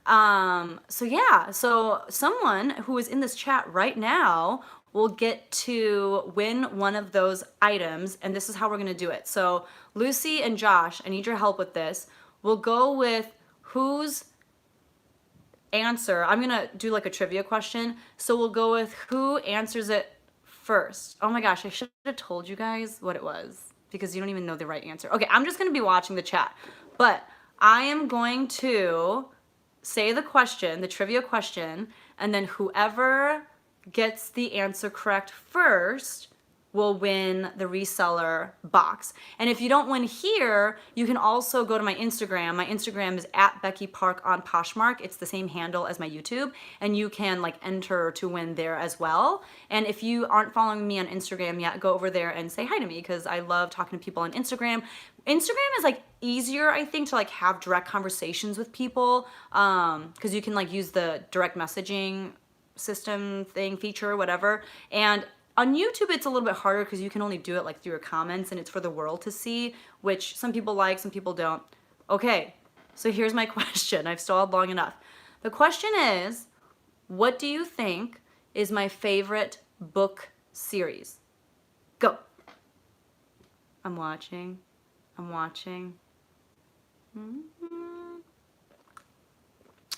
So yeah, so someone who is in this chat right now will get to win one of those items, and this is how we're gonna do it. So Lucy and Josh, I need your help with this. We'll go with whose answer. I'm gonna do like a trivia question. So we'll go with who answers it first. Oh my gosh, I should have told you guys what it was because you don't even know the right answer. Okay, I'm just gonna be watching the chat, but I am going to say the question, the trivia question, and then whoever gets the answer correct first will win the reseller box. And if you don't win here, you can also go to my Instagram. My Instagram is at Becky Park on Poshmark. It's the same handle as my YouTube, and you can like enter to win there as well. And if you aren't following me on Instagram yet, go over there and say hi to me, because I love talking to people on Instagram. Instagram is like easier, I think, to like have direct conversations with people, because you can like use the direct messaging system thing, feature, whatever. And on YouTube, it's a little bit harder because you can only do it like through your comments, and it's for the world to see, which some people like, some people don't. Okay, so here's my question. I've stalled long enough. The question is, what do you think is my favorite book series? Go. I'm watching. I'm watching.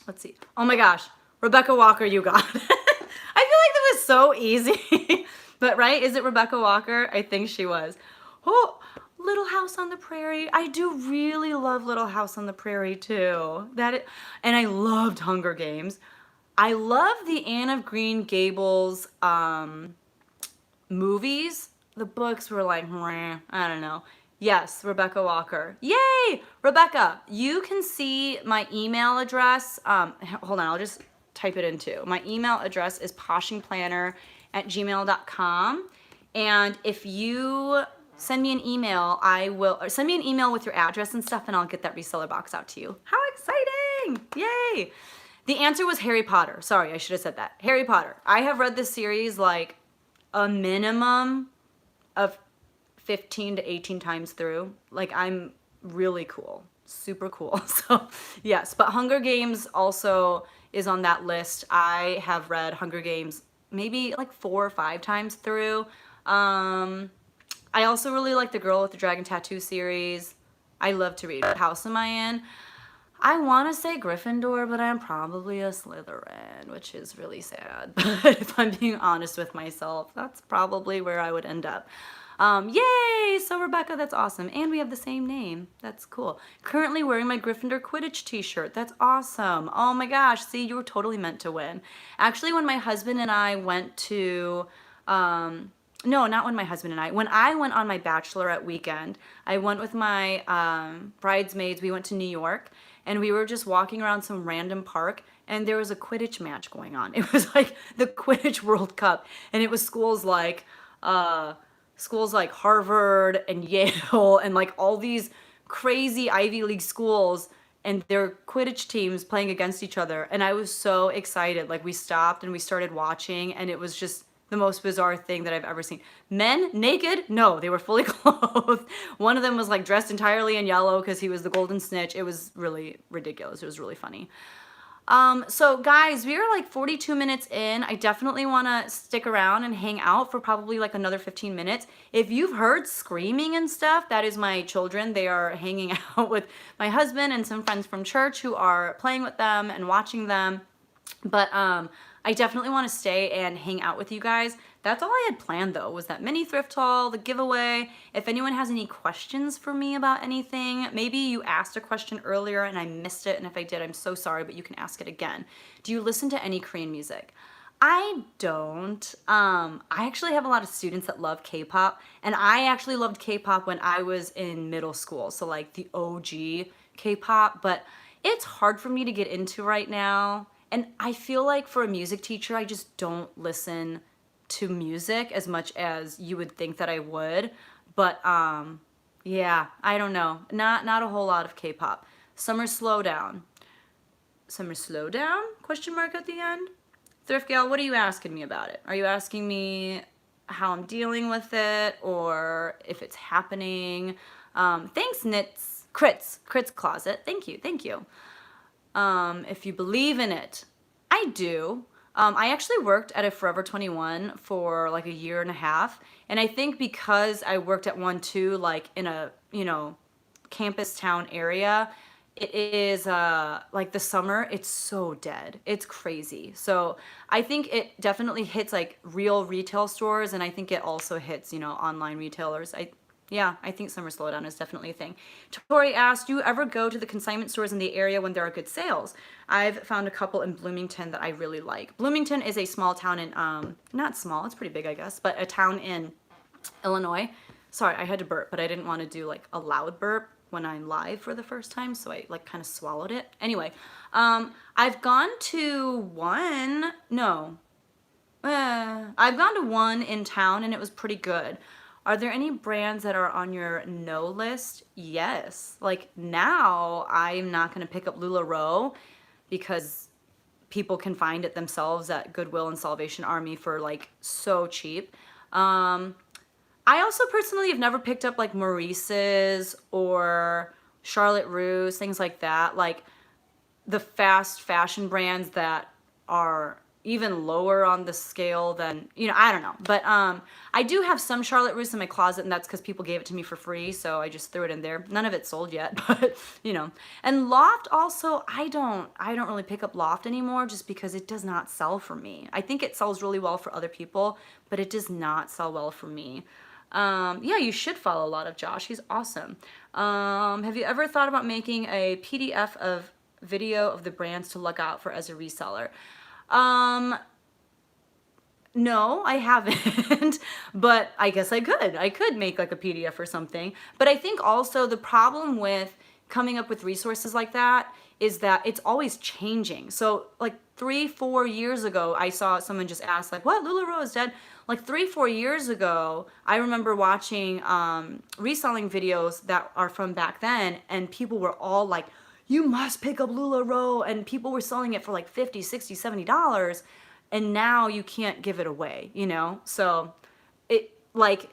Let's see. Oh my gosh. Rebecca Walker, you got it. I feel like that was so easy. But right, is it Rebecca Walker? I think she was. Oh, Little House on the Prairie. I do really love Little House on the Prairie too. And I loved Hunger Games. I love the Anne of Green Gables movies. The books were like, I don't know. Yes, Rebecca Walker. Yay! Rebecca, you can see my email address. Hold on, I'll just type it in too. My email address is poshingplanner@gmail.com. And if you send me an email, or send me an email with your address and stuff, and I'll get that reseller box out to you. How exciting! Yay! The answer was Harry Potter. Sorry, I should have said that. Harry Potter. I have read this series like a minimum of 15 to 18 times through. Like, I'm really cool. Super cool. So yes, but Hunger Games also is on that list. I have read Hunger Games maybe like 4 or 5 times through. I also really like the Girl with the Dragon Tattoo series. I love to read. What house am I in? I want to say Gryffindor, but I'm probably a Slytherin, which is really sad. But if I'm being honest with myself, that's probably where I would end up. Yay! So Rebecca, that's awesome. And we have the same name. That's cool. Currently wearing my Gryffindor Quidditch t-shirt. That's awesome. Oh my gosh. See, you were totally meant to win. Actually, when my husband and I went to, no, not when my husband and I, when I went on my bachelorette weekend, I went with my bridesmaids. We went to New York, and we were just walking around some random park, and there was a Quidditch match going on. It was like the Quidditch World Cup, and it was schools like Harvard and Yale and like all these crazy Ivy League schools and their Quidditch teams playing against each other. And I was so excited. Like, we stopped and we started watching, and it was just the most bizarre thing that I've ever seen. Men naked? No, they were fully clothed. One of them was like dressed entirely in yellow because he was the golden snitch. It was really ridiculous. It was really funny. So guys, we are like 42 minutes in. I definitely want to stick around and hang out for probably like another 15 minutes. If you've heard screaming and stuff, that is my children. They are hanging out with my husband and some friends from church who are playing with them and watching them. But I definitely want to stay and hang out with you guys. That's all I had planned though, was that mini thrift haul, the giveaway. If anyone has any questions for me about anything, maybe you asked a question earlier and I missed it, and if I did, I'm so sorry, but you can ask it again. Do you listen to any Korean music? I don't. I actually have a lot of students that love K-pop, and I actually loved K-pop when I was in middle school, so like the OG K-pop, but it's hard for me to get into right now. And I feel like for a music teacher, I just don't listen to music as much as you would think that I would. But yeah, I don't know. Not a whole lot of K-pop. Summer Slowdown. Summer Slowdown? Question mark at the end? Thrift Gal, what are you asking me about it? Are you asking me how I'm dealing with it, or if it's happening? Thanks, Crits Closet. Thank you. If you believe in it. I do. I actually worked at a Forever 21 for like a year and a half. And I think because I worked at one too, like in a, campus town area, it is like the summer, it's so dead. It's crazy. So I think it definitely hits like real retail stores, and I think it also hits, online retailers. I think summer slowdown is definitely a thing. Tori asked, do you ever go to the consignment stores in the area when there are good sales? I've found a couple in Bloomington that I really like. Bloomington is a small town in, not small, it's pretty big, I guess, but a town in Illinois. Sorry, I had to burp, but I didn't want to do like a loud burp when I'm live for the first time, so I like kind of swallowed it. Anyway, I've gone to one, no, I've gone to one in town and it was pretty good. Are there any brands that are on your no list? Yes. Like now, I'm not going to pick up LuLaRoe because people can find it themselves at Goodwill and Salvation Army for like so cheap. I also personally have never picked up like Maurice's or Charlotte Russe, things like that. Like the fast fashion brands that are even lower on the scale than, you know, I don't know. But I do have some Charlotte Russe in my closet, and that's because people gave it to me for free, so I just threw it in there. None of it's sold yet, but you know. And Loft also, I don't really pick up Loft anymore just because it does not sell for me. I think it sells really well for other people, but it does not sell well for me. Yeah, you should follow a lot of Josh. He's awesome. Have you ever thought about making a PDF of video of the brands to look out for as a reseller? No, I haven't, but I guess I could. I could make like a PDF or something. But I think also the problem with coming up with resources like that is that it's always changing. So like 3-4 years ago, I saw someone just ask like, what, LuLaRoe is dead? Like 3-4 years ago, I remember watching reselling videos that are from back then, and people were all like, you must pick up LuLaRoe, and people were selling it for like $50, $60, $70, and now you can't give it away, you know? So it, like,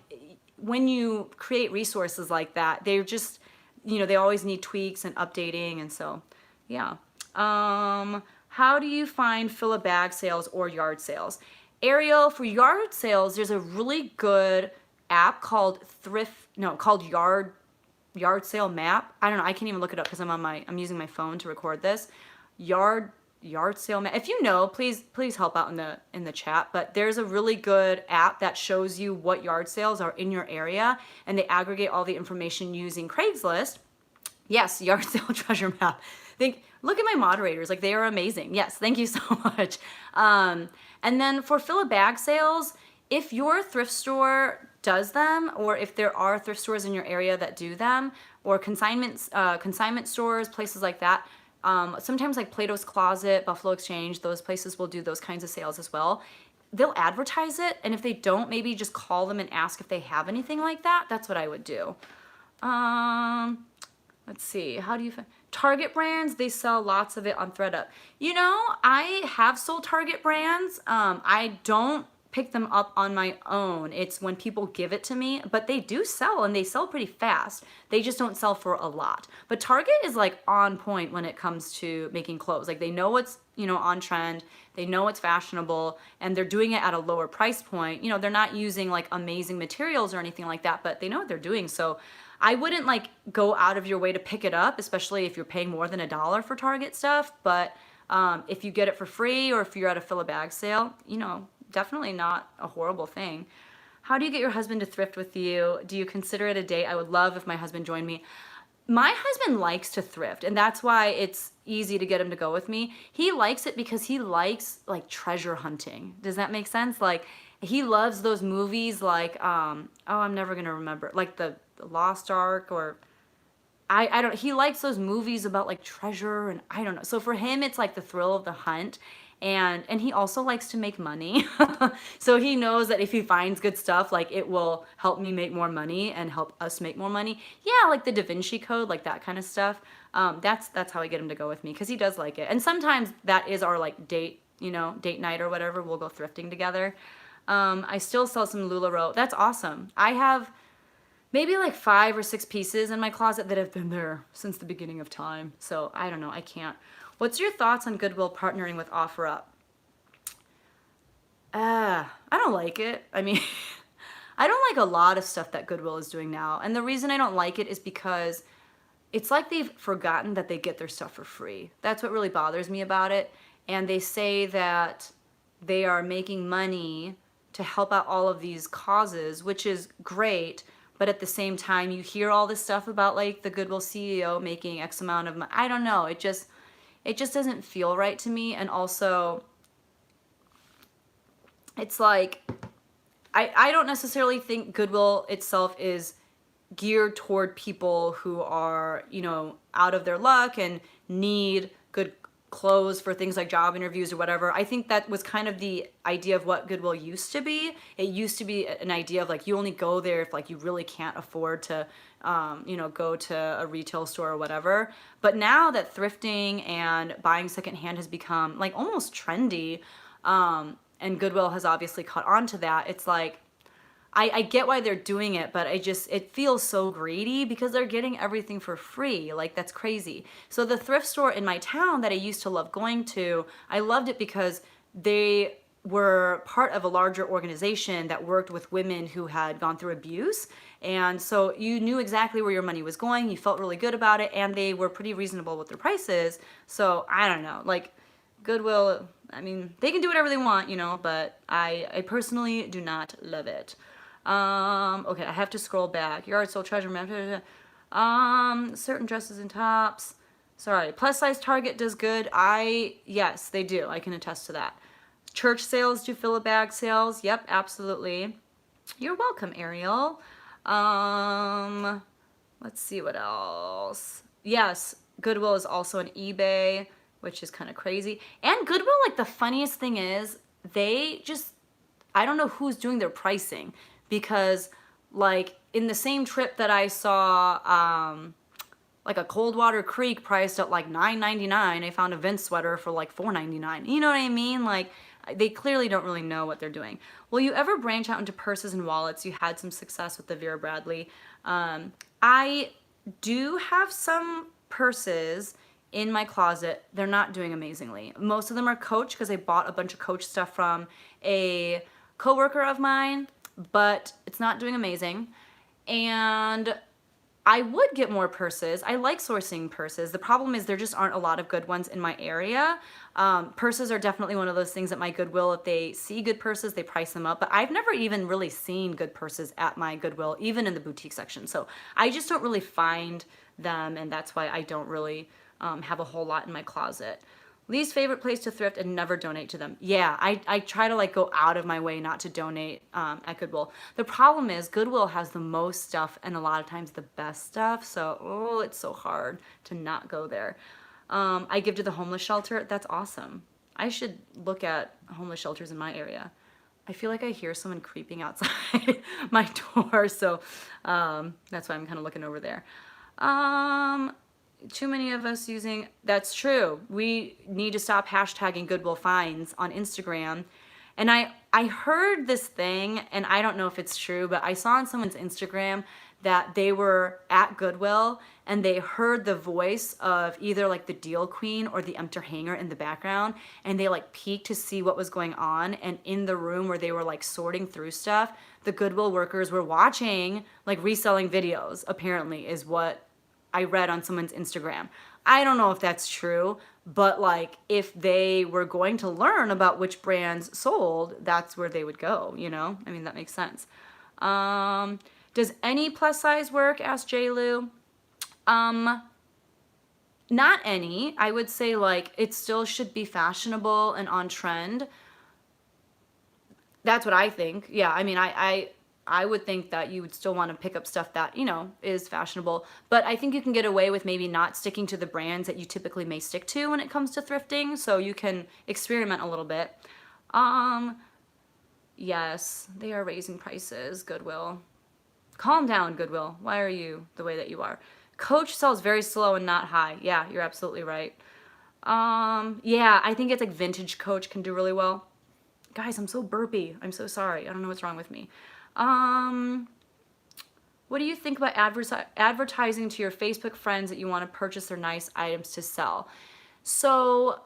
when you create resources like that, they're just, you know, they always need tweaks and updating, and so yeah. How do you find fill a bag sales or yard sales? Ariel, for yard sales, there's a really good app called Yard Sale Map. I don't know, I can't even look it up because I'm using my phone to record this. Yard Sale Map. If you know, please help out in the chat. But there's a really good app that shows you what yard sales are in your area, and they aggregate all the information using Craigslist. Yes, Yard Sale Treasure Map. Look at my moderators, like they are amazing. Yes, thank you so much. And then for fill a bag sales, if your thrift store does them, or if there are thrift stores in your area that do them, or consignment stores, places like that, sometimes like Plato's Closet, Buffalo Exchange, those places will do those kinds of sales as well. They'll advertise it, and if they don't, maybe just call them and ask if they have anything like that. That's what I would do. Let's see, how do you find Target brands? They sell lots of it on ThreadUp. You know, I have sold Target brands. I don't pick them up on my own. It's when people give it to me, but they do sell, and they sell pretty fast. They just don't sell for a lot. But Target is like on point when it comes to making clothes. Like they know what's, you know, on trend, they know what's fashionable, and they're doing it at a lower price point. You know, they're not using like amazing materials or anything like that, but they know what they're doing. So I wouldn't like go out of your way to pick it up, especially if you're paying more than $1 for Target stuff. But if you get it for free, or if you're at a fill a bag sale, you know, definitely not a horrible thing. How do you get your husband to thrift with you? Do you consider it a date? I would love if my husband joined me. My husband likes to thrift, and that's why it's easy to get him to go with me. He likes it because he likes like treasure hunting. Does that make sense? Like he loves those movies like oh, I'm never gonna remember, like the Lost Ark, or I don't, he likes those movies about like treasure, and I don't know. So for him, it's like the thrill of the hunt. And he also likes to make money. So he knows that if he finds good stuff, like it will help me make more money and help us make more money. Yeah, like the Da Vinci Code, like that kind of stuff. That's how I get him to go with me, because he does like it. And sometimes that is our like date, you know, date night or whatever. We'll go thrifting together. I still sell some LuLaRoe. That's awesome. I have maybe like 5 or 6 pieces in my closet that have been there since the beginning of time. So I don't know, I can't. What's your thoughts on Goodwill partnering with OfferUp? I don't like it. I mean, I don't like a lot of stuff that Goodwill is doing now. And the reason I don't like it is because it's like they've forgotten that they get their stuff for free. That's what really bothers me about it. And they say that they are making money to help out all of these causes, which is great. But at the same time, you hear all this stuff about like the Goodwill CEO making X amount of money. I don't know. It just doesn't feel right to me. And also, it's like I don't necessarily think Goodwill itself is geared toward people who are, you know, out of their luck and need good clothes for things like job interviews or whatever. I think that was kind of the idea of what Goodwill used to be. It used to be an idea of like you only go there if like you really can't afford to, you know, go to a retail store or whatever. But now that thrifting and buying secondhand has become like almost trendy, and Goodwill has obviously caught on to that, it's like, I get why they're doing it, but it feels so greedy because they're getting everything for free. Like, that's crazy. So the thrift store in my town that I used to love going to, I loved it because they were part of a larger organization that worked with women who had gone through abuse. And so you knew exactly where your money was going. You felt really good about it, and they were pretty reasonable with their prices. So I don't know, like Goodwill, I mean, they can do whatever they want, you know, but I personally do not love it. Okay, I have to scroll back. Yard sold treasure map. Certain dresses and tops. Sorry, plus size Target does good. Yes, they do. I can attest to that. Church sales do fill a bag sales. Yep, absolutely. You're welcome, Ariel. Let's see what else. Yes, Goodwill is also an eBay, which is kind of crazy. And Goodwill, like the funniest thing is, I don't know who's doing their pricing. Because like in the same trip that I saw like a Coldwater Creek priced at like $9.99, I found a Vince sweater for like $4.99. You know what I mean? Like they clearly don't really know what they're doing. Will you ever branch out into purses and wallets? You had some success with the Vera Bradley. I do have some purses in my closet. They're not doing amazingly. Most of them are Coach because I bought a bunch of Coach stuff from a coworker of mine, but it's not doing amazing. And I would get more purses. I like sourcing purses. The problem is there just aren't a lot of good ones in my area. Purses are definitely one of those things at my Goodwill. If they see good purses, they price them up. But I've never even really seen good purses at my Goodwill, even in the boutique section. So I just don't really find them, and that's why I don't really have a whole lot in my closet. Least favorite place to thrift and never donate to them. Yeah, I try to like go out of my way not to donate at Goodwill. The problem is Goodwill has the most stuff and a lot of times the best stuff. So, it's so hard to not go there. I give to the homeless shelter. That's awesome. I should look at homeless shelters in my area. I feel like I hear someone creeping outside my door. So that's why I'm kind of looking over there. Too many of us using, that's true. We need to stop hashtagging Goodwill finds on Instagram. And I heard this thing, and I don't know if it's true, but I saw on someone's Instagram that they were at Goodwill and they heard the voice of either like the deal queen or the empty hanger in the background, and they like peeked to see what was going on. And in the room where they were like sorting through stuff, the Goodwill workers were watching like reselling videos, apparently, is what I read on someone's Instagram. I don't know if that's true, but like if they were going to learn about which brands sold, that's where they would go, you know? I mean, that makes sense. Does any plus size work? Asked JLou. Not any. I would say like it still should be fashionable and on trend. That's what I think. Yeah, I mean, I would think that you would still want to pick up stuff that, you know, is fashionable. But I think you can get away with maybe not sticking to the brands that you typically may stick to when it comes to thrifting. So you can experiment a little bit. Yes, they are raising prices, Goodwill. Calm down, Goodwill. Why are you the way that you are? Coach sells very slow and not high. Yeah, you're absolutely right. Yeah, I think it's like vintage Coach can do really well. Guys, I'm so burpy. I'm so sorry. I don't know what's wrong with me. What do you think about advertising to your Facebook friends that you want to purchase their nice items to sell? So,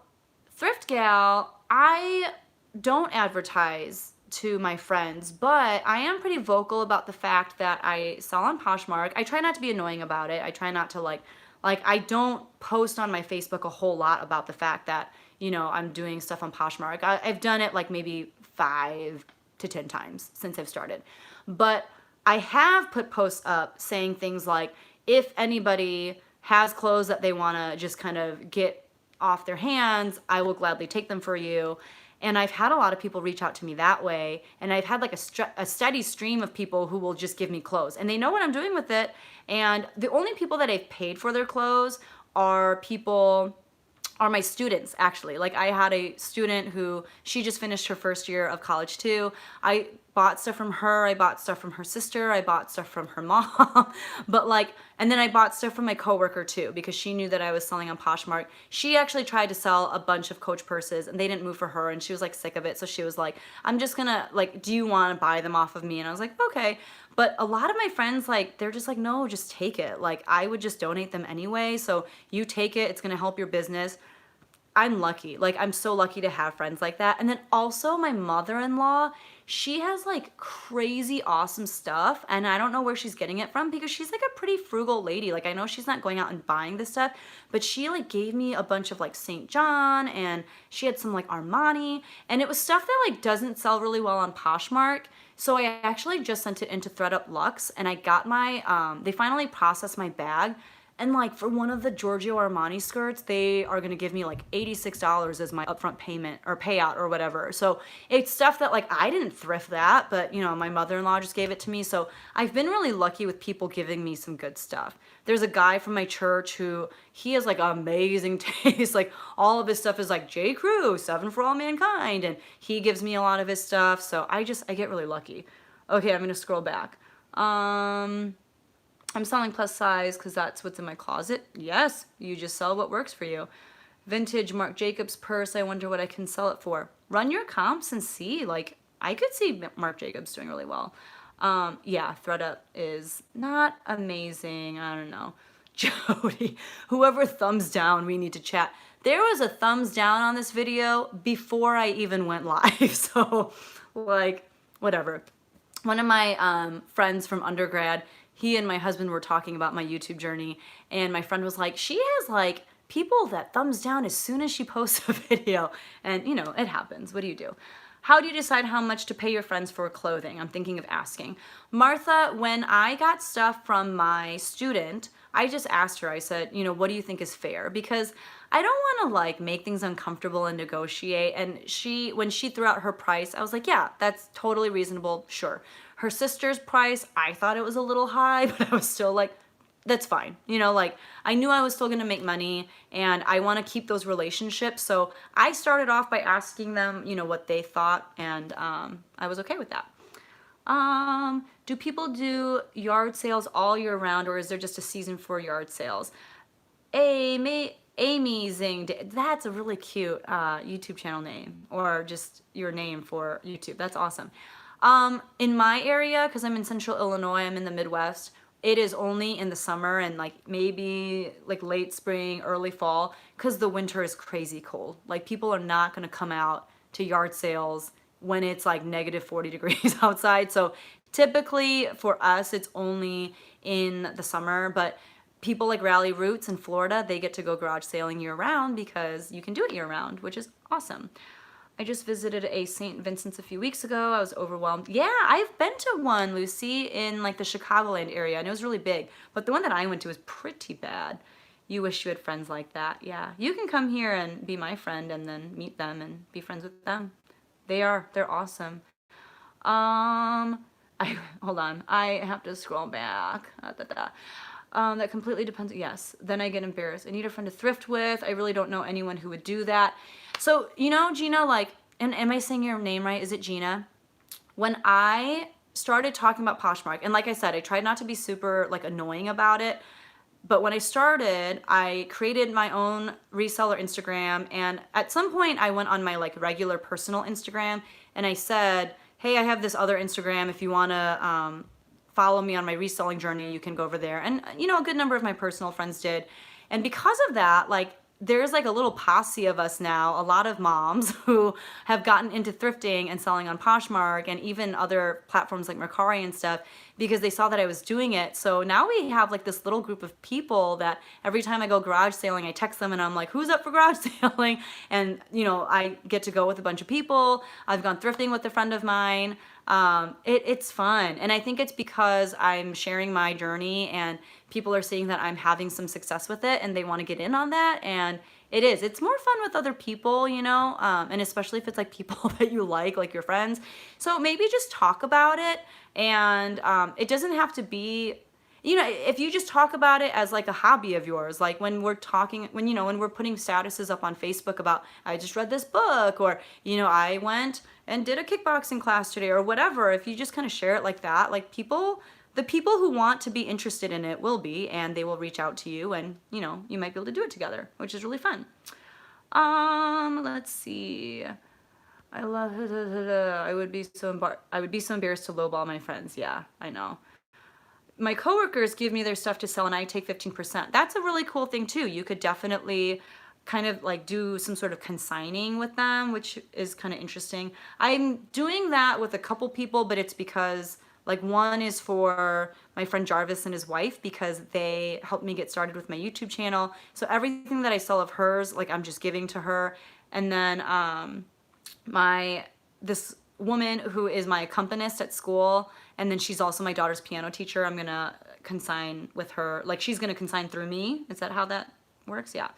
Thrift Gal, I don't advertise to my friends, but I am pretty vocal about the fact that I sell on Poshmark. I try not to be annoying about it. I try not to like I don't post on my Facebook a whole lot about the fact that, you know, I'm doing stuff on Poshmark. I've done it like maybe 5 to 10 times since I've started. But I have put posts up saying things like, if anybody has clothes that they want to just kind of get off their hands, I will gladly take them for you. And I've had a lot of people reach out to me that way. And I've had like a steady stream of people who will just give me clothes. And they know what I'm doing with it. And the only people that I've paid for their clothes are my students, actually. Like I had a student who, she just finished her first year of college too. I bought stuff from her, I bought stuff from her sister, I bought stuff from her mom, but like, and then I bought stuff from my coworker too, because she knew that I was selling on Poshmark. She actually tried to sell a bunch of Coach purses and they didn't move for her, and she was like sick of it. So she was like, I'm just gonna, like, do you want to buy them off of me? And I was like, okay. But a lot of my friends, like, they're just like, no, just take it. Like, I would just donate them anyway. So you take it, it's gonna help your business. I'm lucky. Like, I'm so lucky to have friends like that. And then also my mother-in-law, she has like crazy awesome stuff, and I don't know where she's getting it from, because she's like a pretty frugal lady. Like, I know she's not going out and buying this stuff, but she like gave me a bunch of like St. John, and she had some like Armani, and it was stuff that like doesn't sell really well on Poshmark. So I actually just sent it into ThredUp Luxe, and I got my, they finally processed my bag. And like for one of the Giorgio Armani skirts, they are gonna give me like $86 as my upfront payment or payout or whatever. So it's stuff that like I didn't thrift that, but you know, my mother-in-law just gave it to me. So I've been really lucky with people giving me some good stuff. There's a guy from my church who, he has like amazing taste. Like all of his stuff is like J. Crew, 7 for All Mankind, and he gives me a lot of his stuff. So I get really lucky. Okay, I'm gonna scroll back. I'm selling plus size because that's what's in my closet. Yes, you just sell what works for you. Vintage Marc Jacobs purse, I wonder what I can sell it for. Run your comps and see. Like, I could see Marc Jacobs doing really well. Yeah, ThredUp is not amazing. I don't know. Jody, whoever thumbs down, we need to chat. There was a thumbs down on this video before I even went live. So, like, whatever. One of my friends from undergrad, he and my husband were talking about my YouTube journey, and my friend was like, she has like people that thumbs down as soon as she posts a video. And you know, it happens. What do you do? How do you decide how much to pay your friends for clothing? I'm thinking of asking. Martha, when I got stuff from my student, I just asked her, I said, you know, what do you think is fair? Because I don't want to like make things uncomfortable and negotiate. And when she threw out her price, I was like, yeah, that's totally reasonable. Sure. Her sister's price, I thought it was a little high, but I was still like, that's fine. You know, like I knew I was still going to make money, and I want to keep those relationships. So I started off by asking them, you know, what they thought, and I was okay with that. Do people do yard sales all year round, or is there just a season for yard sales? Amy Zing, that's a really cute YouTube channel name, or just your name for YouTube. That's awesome. In my area, because I'm in central Illinois, I'm in the Midwest, it is only in the summer and like maybe like late spring, early fall, because the winter is crazy cold. Like people are not going to come out to yard sales when it's like negative 40 degrees outside. So typically for us, it's only in the summer, but people like Rally Roots in Florida, they get to go garage sailing year round because you can do it year round, which is awesome. I just visited a St. Vincent's a few weeks ago. I was overwhelmed. Yeah, I've been to one, Lucy, in like the Chicagoland area, and it was really big. But the one that I went to was pretty bad. You wish you had friends like that. Yeah, you can come here and be my friend and then meet them and be friends with them. They're awesome. Hold on, I have to scroll back. That completely depends. Yes, then I get embarrassed. I need a friend to thrift with. I really don't know anyone who would do that. So, you know, Gina, like, and am I saying your name right? Is it Gina? When I started talking about Poshmark, and like I said, I tried not to be super like annoying about it, but when I started, I created my own reseller Instagram, and at some point I went on my like regular personal Instagram and I said, hey, I have this other Instagram. If you want to follow me on my reselling journey, you can go over there. And you know, a good number of my personal friends did. And because of that, like, there's like a little posse of us now, a lot of moms who have gotten into thrifting and selling on Poshmark and even other platforms like Mercari and stuff, because they saw that I was doing it. So now we have like this little group of people that every time I go garage sailing, I text them and I'm like, who's up for garage sailing? And you know, I get to go with a bunch of people. I've gone thrifting with a friend of mine. It's fun. And I think it's because I'm sharing my journey and people are seeing that I'm having some success with it and they want to get in on that. And It is. It's more fun with other people, you know, and especially if it's like people that you like your friends. So maybe just talk about it, and it doesn't have to be, you know, if you just talk about it as like a hobby of yours, like when we're talking, when, you know, when we're putting statuses up on Facebook about, I just read this book, or, you know, I went and did a kickboxing class today, or whatever. If you just kind of share it like that, like the people who want to be interested in it will be, and they will reach out to you, and, you know, you might be able to do it together, which is really fun. Let's see. I love, I would be so embarrassed to lowball my friends. Yeah, I know. My coworkers give me their stuff to sell and I take 15%. That's a really cool thing too. You could definitely kind of like do some sort of consigning with them, which is kind of interesting. I'm doing that with a couple people, but it's because like one is for my friend Jarvis and his wife, because they helped me get started with my YouTube channel. So everything that I sell of hers, like I'm just giving to her. And then this woman who is my accompanist at school, and then she's also my daughter's piano teacher, I'm gonna consign with her. Like she's gonna consign through me. Is that how that works? Yeah.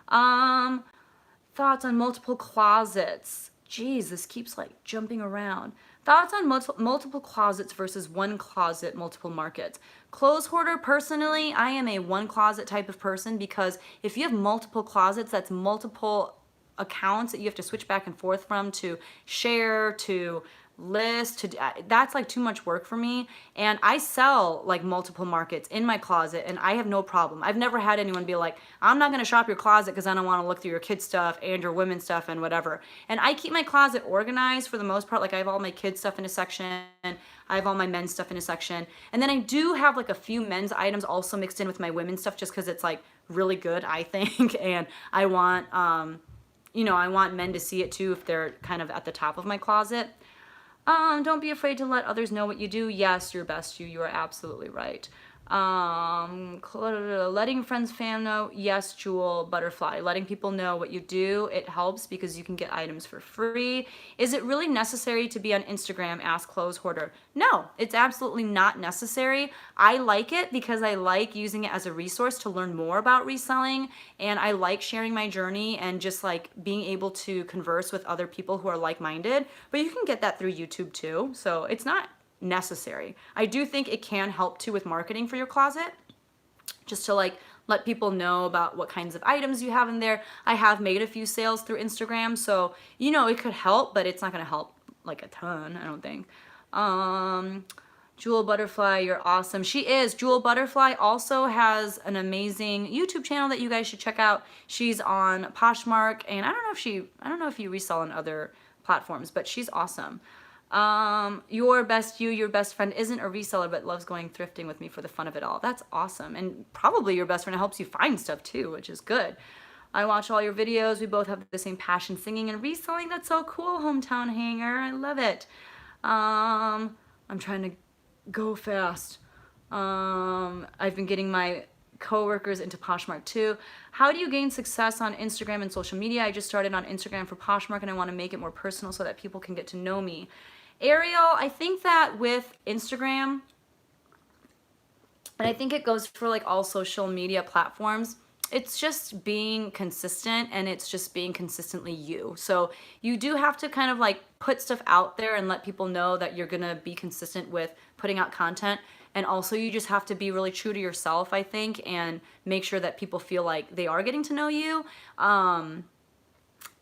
Thoughts on multiple closets. Jeez, this keeps like jumping around. Thoughts on multiple closets versus one closet, multiple markets. Clothes hoarder, personally, I am a one closet type of person, because if you have multiple closets, that's multiple accounts that you have to switch back and forth from, to share, to list, to that's like too much work for me. And I sell like multiple markets in my closet, and I have no problem. I've never had anyone be like, I'm not going to shop your closet because I don't want to look through your kids stuff and your women's stuff and whatever. And I keep my closet organized for the most part. Like I have all my kids stuff in a section, I have all my men's stuff in a section, and then I do have like a few men's items also mixed in with my women's stuff, just because it's like really good, I think. And I want you know, I want men to see it too if they're kind of at the top of my closet. Don't be afraid to let others know what you do. Yes, your best you are absolutely right. Letting friends, fam know. Yes, Jewel Butterfly. Letting people know what you do, it helps because you can get items for free. Is it really necessary to be on Instagram? Ask Clothes Hoarder. No, it's absolutely not necessary. I like it because I like using it as a resource to learn more about reselling, and I like sharing my journey and just like being able to converse with other people who are like-minded. But you can get that through YouTube too, so it's not necessary. I do think it can help too with marketing for your closet, just to like let people know about what kinds of items you have in there. I have made a few sales through Instagram, so you know it could help, but it's not going to help like a ton, I don't think. Jewel Butterfly, you're awesome. She is. Jewel Butterfly also has an amazing YouTube channel that you guys should check out. She's on Poshmark, and I don't know if you resell on other platforms, but she's awesome. Your best friend isn't a reseller but loves going thrifting with me for the fun of it all. That's awesome. And probably your best friend helps you find stuff too, which is good. I watch all your videos. We both have the same passion, singing and reselling. That's so cool, Hometown Hanger. I love it. I'm trying to go fast. I've been getting my coworkers into Poshmark too. How do you gain success on Instagram and social media? I just started on Instagram for Poshmark, and I want to make it more personal so that people can get to know me. Ariel, I think that with Instagram, and I think it goes for like all social media platforms, it's just being consistent, and it's just being consistently you. So you do have to kind of like put stuff out there and let people know that you're gonna be consistent with putting out content. And also you just have to be really true to yourself, I think, and make sure that people feel like they are getting to know you.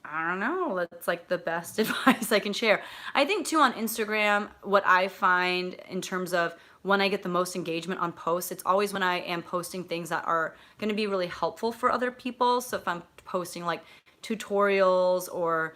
I don't know, that's like the best advice I can share. I think too on Instagram, what I find in terms of when I get the most engagement on posts, it's always when I am posting things that are going to be really helpful for other people. So if I'm posting like tutorials or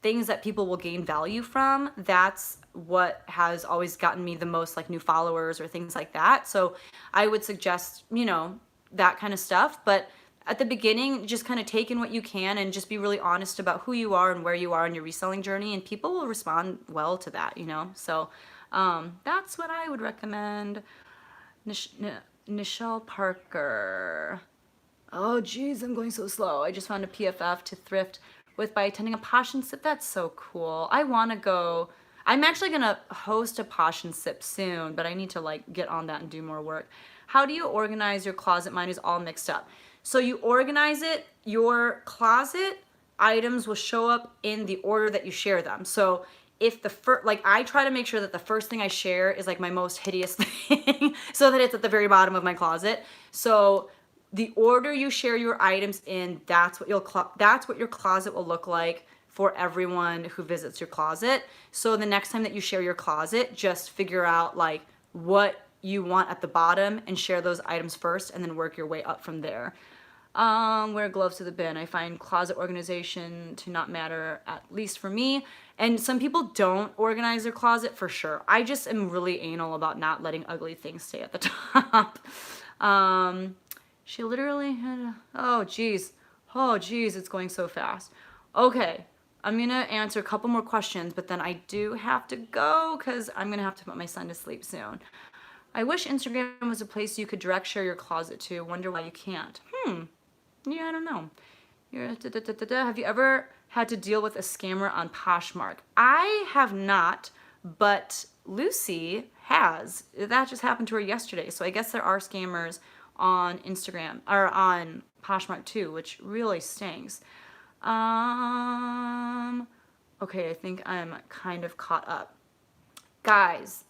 things that people will gain value from, that's what has always gotten me the most like new followers or things like that. So I would suggest, you know, that kind of stuff. But at the beginning, just kind of take in what you can and just be really honest about who you are and where you are in your reselling journey, and people will respond well to that, you know? So that's what I would recommend. Nichelle Parker. Oh, geez, I'm going so slow. I just found a PFF to thrift with by attending a Posh and Sip. That's so cool. I want to go. I'm actually going to host a Posh and Sip soon, but I need to like get on that and do more work. How do you organize your closet? Mine is all mixed up. So you organize it, your closet items will show up in the order that you share them. So if the first, like I try to make sure that the first thing I share is like my most hideous thing so that it's at the very bottom of my closet. So the order you share your items in, that's what your closet will look like for everyone who visits your closet. So the next time that you share your closet, just figure out like what you want at the bottom and share those items first and then work your way up from there. Wear gloves to the bin. I find closet organization to not matter, at least for me. And some people don't organize their closet for sure. I just am really anal about not letting ugly things stay at the top. She literally had, oh geez, it's going so fast. Okay, I'm gonna answer a couple more questions, but then I do have to go because I'm gonna have to put my son to sleep soon. I wish Instagram was a place you could direct share your closet to. Wonder why you can't. Yeah, I don't know. Have you ever had to deal with a scammer on Poshmark? I have not, but Lucy has. That just happened to her yesterday. So I guess there are scammers on Instagram or on Poshmark too, which really stinks. Okay, I think I'm kind of caught up. Guys,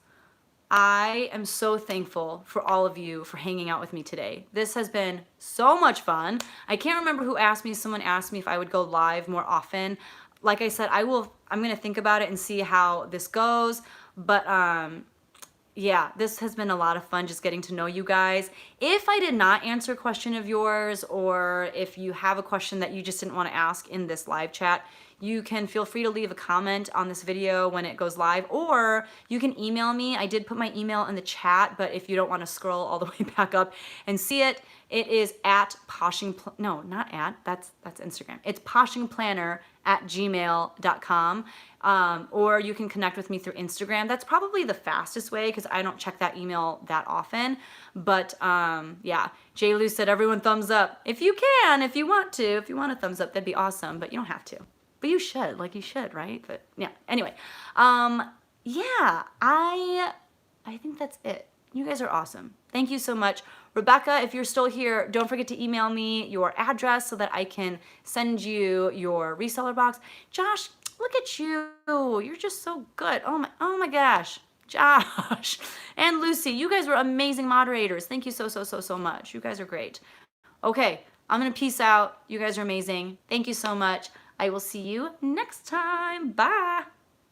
I am so thankful for all of you for hanging out with me today. This has been so much fun. I can't remember who asked me. Someone asked me if I would go live more often. Like I said, I'm going to think about it and see how this goes. But yeah, this has been a lot of fun just getting to know you guys. If I did not answer a question of yours, or if you have a question that you just didn't want to ask in this live chat, you can feel free to leave a comment on this video when it goes live, or you can email me. I did put my email in the chat, but if you don't want to scroll all the way back up and see it, it is at no, not at, that's Instagram. It's poshingplanner@gmail.com. Or you can connect with me through Instagram. That's probably the fastest way because I don't check that email that often. But yeah, J. Lou said everyone thumbs up. If you can, if you want a thumbs up, that'd be awesome, but you don't have to. But you should, like you should, right? But yeah, anyway. Yeah, I think that's it. You guys are awesome. Thank you so much. Rebecca, if you're still here, don't forget to email me your address so that I can send you your reseller box. Josh, look at you. You're just so good. Oh my gosh. Josh and Lucy, you guys were amazing moderators. Thank you so much. You guys are great. Okay, I'm going to peace out. You guys are amazing. Thank you so much. I will see you next time. Bye.